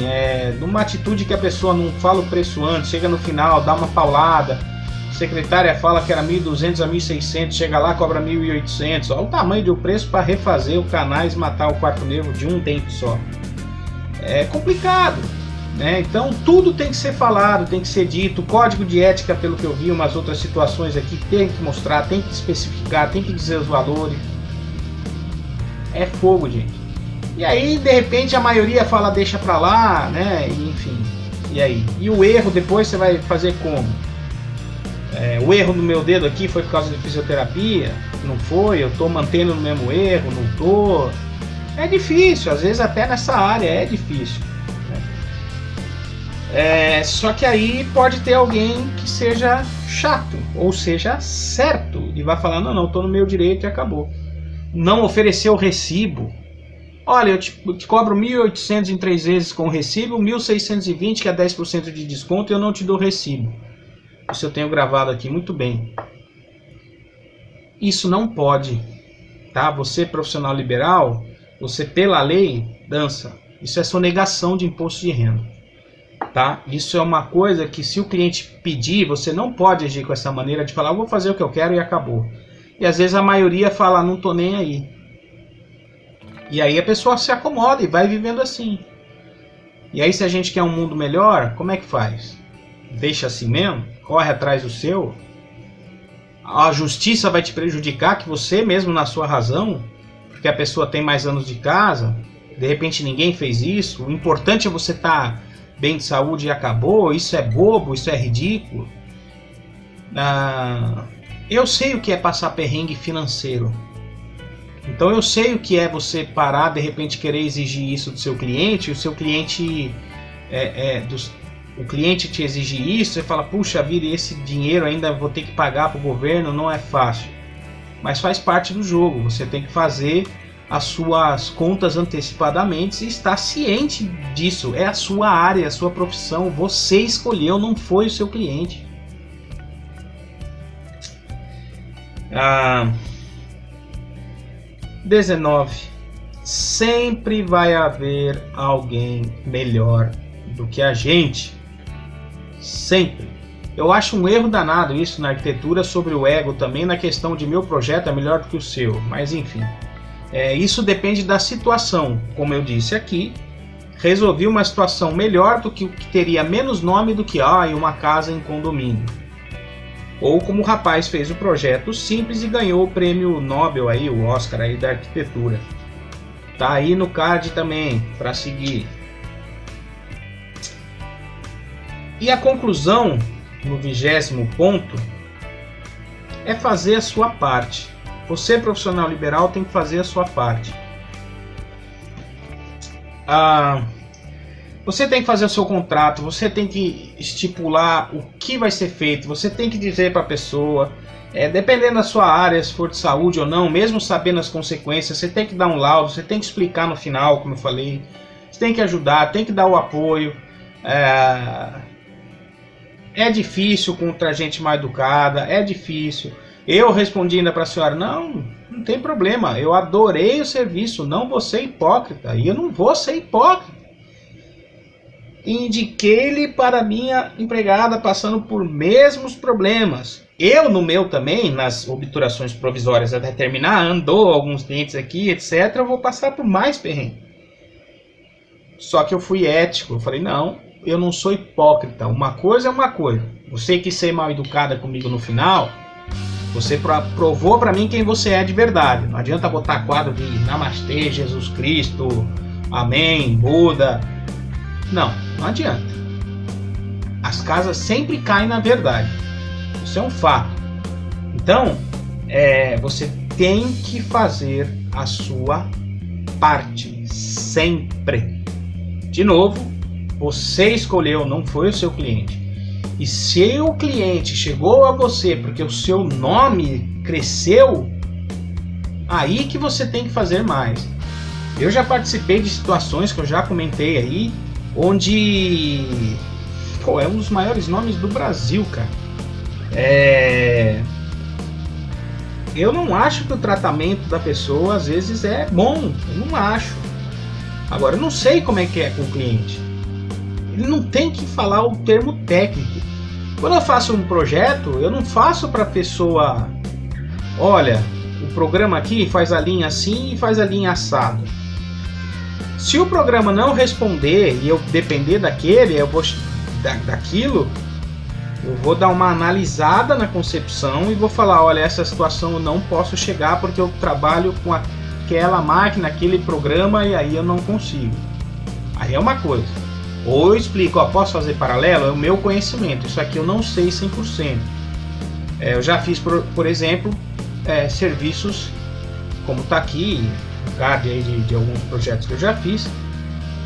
numa atitude que a pessoa não fala o preço antes, chega no final, dá uma paulada, a secretária fala que era 1.200 a 1.600, chega lá, cobra 1.800, olha o tamanho do preço para refazer o canais, matar o quarto nervo de um dente só. É complicado, né? Então tudo tem que ser falado, tem que ser dito. O código de ética, pelo que eu vi, umas outras situações aqui, tem que mostrar, tem que especificar, tem que dizer os valores. É fogo, gente. E aí, de repente, a maioria fala deixa pra lá, né? E, enfim, e aí? E o erro depois você vai fazer como? O erro do meu dedo aqui foi por causa de fisioterapia? Não foi? Eu tô mantendo no mesmo erro? Não tô? É difícil, às vezes até nessa área é difícil. Só que aí pode ter alguém que seja chato, ou seja certo, e vai falar, não, tô no meu direito e acabou. Não oferecer o recibo. Olha, eu te cobro 1.800 em 3 vezes com recibo, 1.620 que é 10% de desconto e eu não te dou recibo. Isso eu tenho gravado aqui muito bem. Isso não pode, tá? Você profissional liberal, você pela lei dança. Isso é sonegação de imposto de renda, tá? Isso é uma coisa que se o cliente pedir, você não pode agir com essa maneira de falar, eu vou fazer o que eu quero e acabou. E às vezes a maioria fala, não tô nem aí. E aí a pessoa se acomoda e vai vivendo assim. E aí se a gente quer um mundo melhor, como é que faz? Deixa assim mesmo? Corre atrás do seu? A justiça vai te prejudicar, que você mesmo na sua razão, porque a pessoa tem mais anos de casa, de repente ninguém fez isso, o importante é você estar bem de saúde e acabou, isso é bobo, isso é ridículo. Eu sei o que é passar perrengue financeiro. Então eu sei o que é você parar, de repente querer exigir isso do seu cliente, o seu cliente, o cliente te exigir isso, você fala, puxa vida, esse dinheiro ainda vou ter que pagar para o governo, não é fácil. Mas faz parte do jogo, você tem que fazer as suas contas antecipadamente e estar ciente disso, é a sua área, a sua profissão, você escolheu, não foi o seu cliente. 19. Sempre vai haver alguém melhor do que a gente. Sempre. Eu acho um erro danado isso na arquitetura sobre o ego também, na questão de meu projeto é melhor do que o seu. Mas enfim. Isso depende da situação. Como eu disse aqui, resolvi uma situação melhor do que o que teria menos nome do que uma casa em condomínio. Ou como o rapaz fez o projeto simples e ganhou o prêmio Nobel aí, o Oscar aí da arquitetura. Tá aí no card também para seguir. E a conclusão no 20º ponto é fazer a sua parte. Você profissional liberal tem que fazer a sua parte. Você tem que fazer o seu contrato, você tem que estipular o que vai ser feito, você tem que dizer para a pessoa, dependendo da sua área, se for de saúde ou não, mesmo sabendo as consequências, você tem que dar um laudo, você tem que explicar no final, como eu falei, você tem que ajudar, tem que dar o apoio. É difícil contra gente mal educada, é difícil. Eu respondi ainda para a senhora, não tem problema, eu adorei o serviço, não vou ser hipócrita, e eu não vou ser hipócrita. Indiquei-lhe para minha empregada passando por mesmos problemas. Eu no meu também, nas obturações provisórias até terminar, andou alguns clientes aqui, etc. Eu vou passar por mais perrengue. Só que eu fui ético, eu falei, não, eu não sou hipócrita, uma coisa é uma coisa. Você quis ser mal educada comigo no final, você provou para mim quem você é de verdade. Não adianta botar quadro de Namastê, Jesus Cristo, Amém, Buda. Não adianta. As casas sempre caem na verdade. Isso é um fato. Então, você tem que fazer a sua parte. sempre. De novo, você escolheu, não foi o seu cliente. E se o cliente chegou a você porque o seu nome cresceu, aí que você tem que fazer mais. Eu já participei de situações que eu já comentei aí, onde é um dos maiores nomes do Brasil, cara. Eu não acho que o tratamento da pessoa às vezes é bom, eu não acho. Agora, eu não sei como é que é com o cliente. Ele não tem que falar o termo técnico. Quando eu faço um projeto, eu não faço para a pessoa, olha, o programa aqui faz a linha assim e faz a linha assado. Se o programa não responder e eu depender daquilo, eu vou dar uma analisada na concepção e vou falar, olha, essa situação eu não posso chegar porque eu trabalho com aquela máquina, aquele programa e aí eu não consigo. Aí é uma coisa. Ou eu explico, posso fazer paralelo? É o meu conhecimento, isso aqui eu não sei 100%. Eu já fiz, por exemplo, serviços, como está aqui, o card aí de alguns projetos que eu já fiz,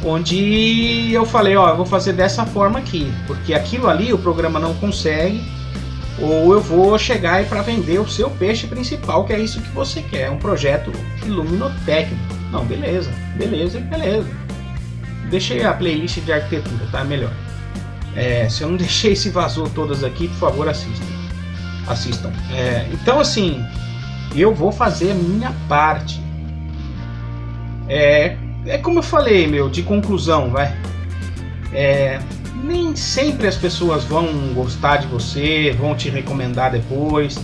onde eu falei, eu vou fazer dessa forma aqui, porque aquilo ali o programa não consegue, ou eu vou chegar para vender o seu peixe principal, que é isso que você quer, é um projeto iluminotécnico. Não, beleza. Deixei a playlist de arquitetura, tá? Melhor. Se eu não deixei se vazou todas aqui, por favor, assistam. Então, assim, eu vou fazer a minha parte. Como eu falei, de conclusão, vai. Nem sempre as pessoas vão gostar de você, vão te recomendar depois.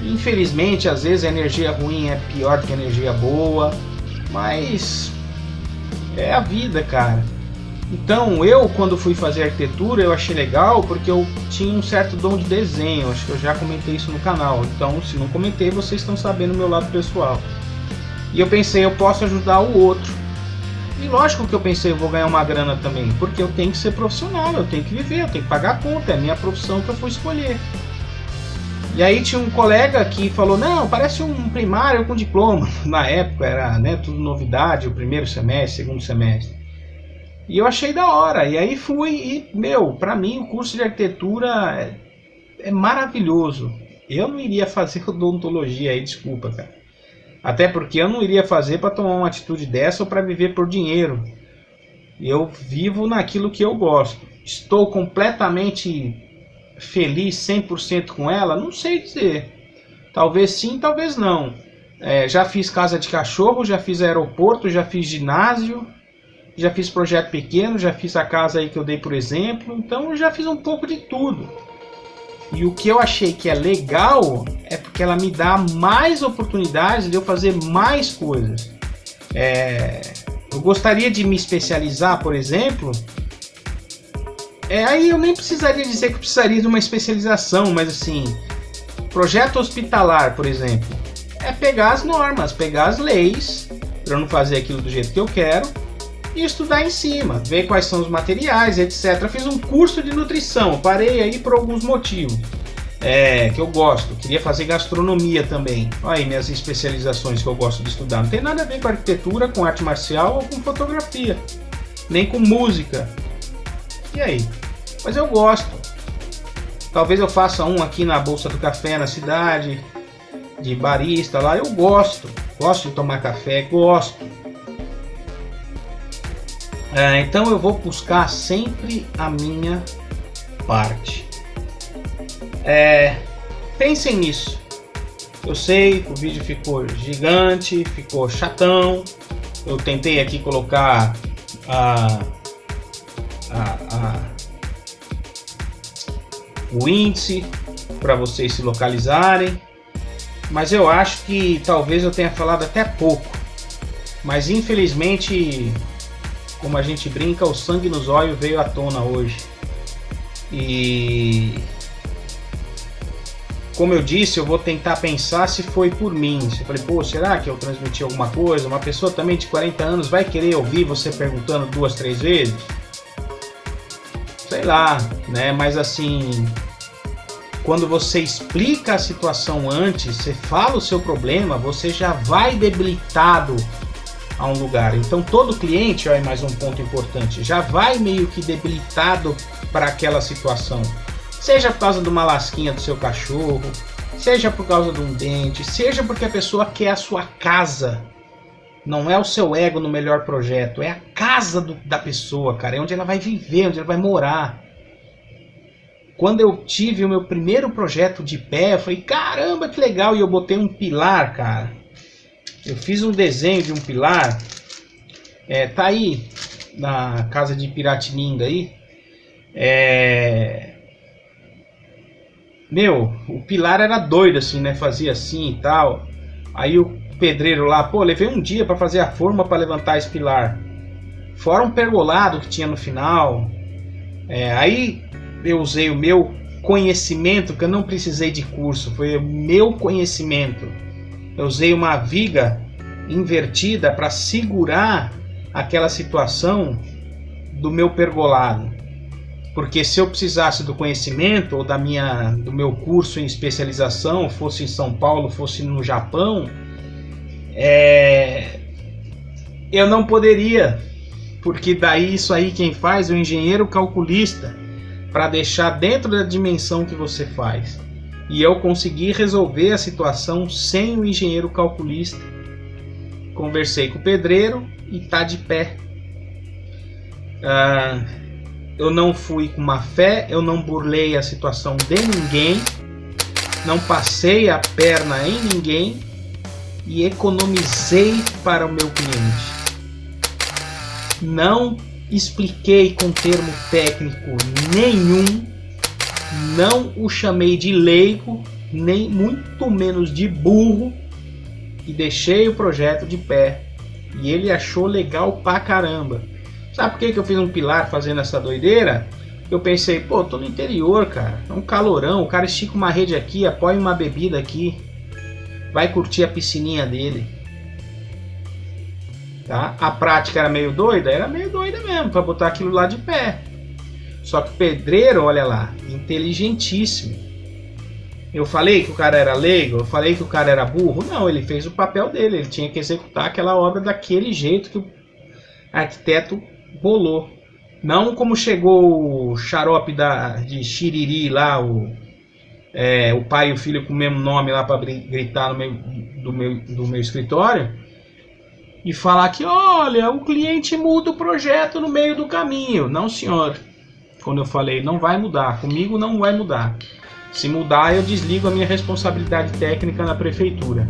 Infelizmente, às vezes a energia ruim é pior do que a energia boa, mas é a vida, cara. Então, quando fui fazer arquitetura, eu achei legal porque eu tinha um certo dom de desenho. Acho que eu já comentei isso no canal. Então, se não comentei, vocês estão sabendo o meu lado pessoal. E eu pensei, eu posso ajudar o outro. E lógico que eu pensei, eu vou ganhar uma grana também, porque eu tenho que ser profissional, eu tenho que viver, eu tenho que pagar a conta, é a minha profissão que eu fui escolher. E aí tinha um colega que falou, não, parece um primário com diploma. Na época era, tudo novidade, o primeiro semestre, segundo semestre. E eu achei da hora, e aí fui, e pra mim o curso de arquitetura é maravilhoso. Eu não iria fazer odontologia aí, desculpa, cara. Até porque eu não iria fazer para tomar uma atitude dessa ou para viver por dinheiro. Eu vivo naquilo que eu gosto. Estou completamente feliz 100% com ela? Não sei dizer. Talvez sim, talvez não. Já fiz casa de cachorro, já fiz aeroporto, já fiz ginásio, já fiz projeto pequeno, já fiz a casa aí que eu dei por exemplo. Então eu já fiz um pouco de tudo. E o que eu achei que é legal é porque ela me dá mais oportunidades de eu fazer mais coisas. Eu gostaria de me especializar, por exemplo. Aí eu nem precisaria dizer que precisaria de uma especialização, mas assim, projeto hospitalar, por exemplo, é pegar as normas, pegar as leis, para eu não fazer aquilo do jeito que eu quero, e estudar em cima, ver quais são os materiais, etc. Eu fiz um curso de nutrição, parei aí por alguns motivos que eu gosto. Queria fazer gastronomia também. Olha aí minhas especializações que eu gosto de estudar. Não tem nada a ver com arquitetura, com arte marcial ou com fotografia, nem com música. E aí? Mas eu gosto. Talvez eu faça um aqui na Bolsa do Café na cidade, de barista lá. Eu gosto de tomar café, gosto. Então eu vou buscar sempre a minha parte. Pensem nisso. Eu sei que o vídeo ficou gigante, ficou chatão. Eu tentei aqui colocar o índice para vocês se localizarem, mas eu acho que talvez eu tenha falado até pouco. Mas infelizmente, como a gente brinca, o sangue nos olhos veio à tona hoje. E como eu disse, eu vou tentar pensar se foi por mim. Se eu falei, será que eu transmiti alguma coisa? Uma pessoa também de 40 anos vai querer ouvir você perguntando 2, 3 vezes? Sei lá, né? Mas assim, quando você explica a situação antes, você fala o seu problema, você já vai debilitado a um lugar. Então todo cliente, olha mais um ponto importante, já vai meio que debilitado para aquela situação. Seja por causa de uma lasquinha do seu cachorro, seja por causa de um dente, seja porque a pessoa quer a sua casa. Não é o seu ego no melhor projeto, é a casa da pessoa, cara. É onde ela vai viver, onde ela vai morar. Quando eu tive o meu primeiro projeto de pé, eu falei, caramba, que legal. E eu botei um pilar, cara. Eu fiz um desenho de um pilar. Tá aí na casa de Piratininga aí. Meu, o pilar era doido assim, né? Fazia assim e tal. Aí o pedreiro lá, pô, levei um dia para fazer a forma para levantar esse pilar. Fora um pergolado que tinha no final. Aí eu usei o meu conhecimento, que eu não precisei de curso, foi o meu conhecimento. Eu usei uma viga invertida para segurar aquela situação do meu pergolado. Porque se eu precisasse do conhecimento ou do meu curso em especialização, fosse em São Paulo, fosse no Japão, eu não poderia, porque daí isso aí quem faz é o engenheiro calculista, para deixar dentro da dimensão que você faz. E eu consegui resolver a situação sem o engenheiro calculista. Conversei com o pedreiro e tá de pé. Eu não fui com má fé, eu não burlei a situação de ninguém, não passei a perna em ninguém e economizei para o meu cliente. Não expliquei com termo técnico nenhum, não o chamei de leigo, nem muito menos de burro, e deixei o projeto de pé. E ele achou legal pra caramba. Sabe por que eu fiz um pilar fazendo essa doideira? Eu pensei, pô, tô no interior, cara, é um calorão, o cara estica uma rede aqui, apoia uma bebida aqui, vai curtir a piscininha dele. Tá? A prática era meio doida mesmo, para botar aquilo lá de pé. Só que o pedreiro, olha lá, inteligentíssimo. Eu falei que o cara era leigo, eu falei que o cara era burro. Não, ele fez o papel dele, ele tinha que executar aquela obra daquele jeito que o arquiteto bolou. Não como chegou o xarope de Xiriri lá, o pai e o filho com o mesmo nome lá para gritar no meio do meu escritório e falar que, olha, o cliente muda o projeto no meio do caminho. Não, senhor. Quando eu falei, não vai mudar, comigo não vai mudar. Se mudar, eu desligo a minha responsabilidade técnica na prefeitura.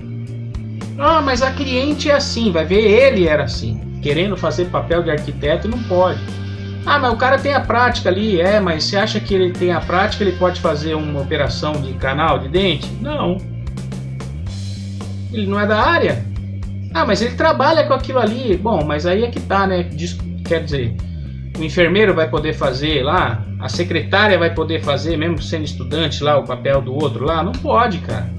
Ah, mas a cliente é assim, vai ver, ele era assim. Querendo fazer papel de arquiteto, não pode. Ah, mas o cara tem a prática ali, mas você acha que ele tem a prática, ele pode fazer uma operação de canal de dente? Não. Ele não é da área. Ah, mas ele trabalha com aquilo ali. Bom, mas aí é que tá, né? Quer dizer, o enfermeiro vai poder fazer lá, a secretária vai poder fazer, mesmo sendo estudante lá, o papel do outro lá? Não pode, cara.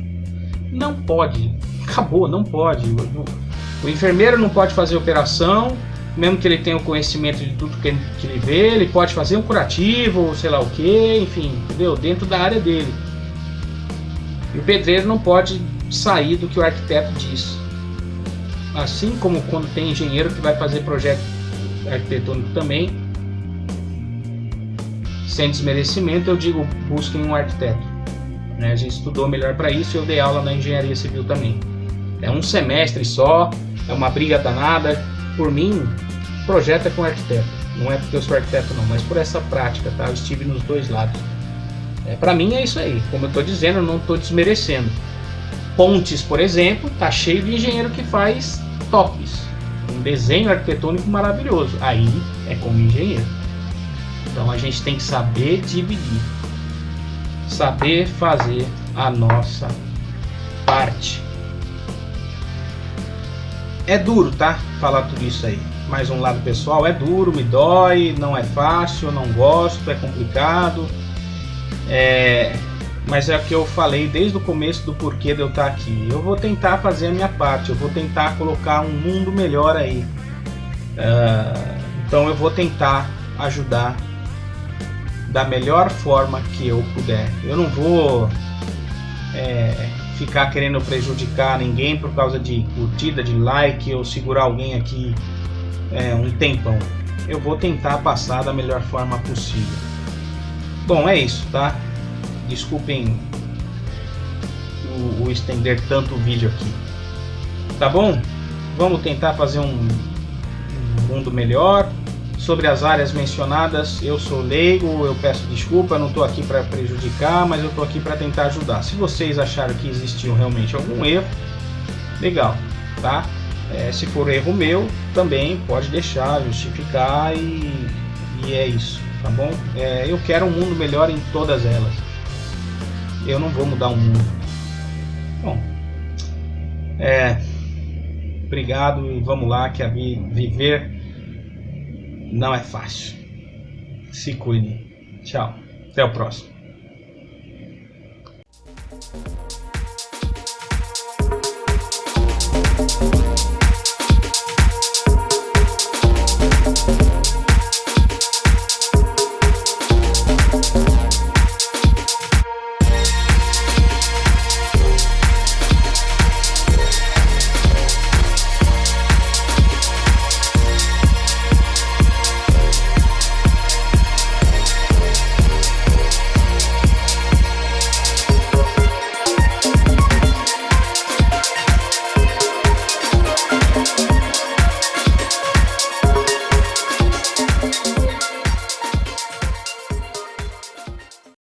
Não pode. Acabou, não pode. O enfermeiro não pode fazer operação, mesmo que ele tenha o conhecimento de tudo que ele vê, ele pode fazer um curativo, sei lá o que, enfim, entendeu? Dentro da área dele. E o pedreiro não pode sair do que o arquiteto diz. Assim como quando tem engenheiro que vai fazer projeto arquitetônico também, sem desmerecimento, eu digo, busquem um arquiteto. A gente estudou melhor para isso e eu dei aula na engenharia civil também. É um semestre só, é uma briga danada. Por mim, projeto é com arquiteto. Não é porque eu sou arquiteto não, mas por essa prática, tá? Eu estive nos dois lados. Para mim é isso aí. Como eu estou dizendo, eu não estou desmerecendo. Pontes, por exemplo, tá cheio de engenheiro que faz tops. Um desenho arquitetônico maravilhoso. Aí é como engenheiro. Então a gente tem que saber dividir. Saber fazer a nossa parte. É duro, tá? Falar tudo isso aí. Mais um lado pessoal, é duro, me dói, não é fácil, não gosto, é complicado. Mas é o que eu falei desde o começo do porquê de eu estar aqui. Eu vou tentar fazer a minha parte, eu vou tentar colocar um mundo melhor aí. Então eu vou tentar ajudar da melhor forma que eu puder. Eu não vou ficar querendo prejudicar ninguém por causa de curtida, de like ou segurar alguém aqui um tempão. Eu vou tentar passar da melhor forma possível. Bom, é isso, tá? Desculpem o estender tanto o vídeo aqui. Tá bom? Vamos tentar fazer um mundo melhor. Sobre as áreas mencionadas, eu sou leigo, eu peço desculpa, eu não estou aqui para prejudicar, mas eu estou aqui para tentar ajudar. Se vocês acharam que existiu realmente algum erro, legal, tá? Se for erro meu, também pode deixar, justificar e é isso, tá bom? Eu quero um mundo melhor em todas elas. Eu não vou mudar o mundo. Bom, obrigado e vamos lá, que viver não é fácil. Se cuide. Tchau. Até o próximo.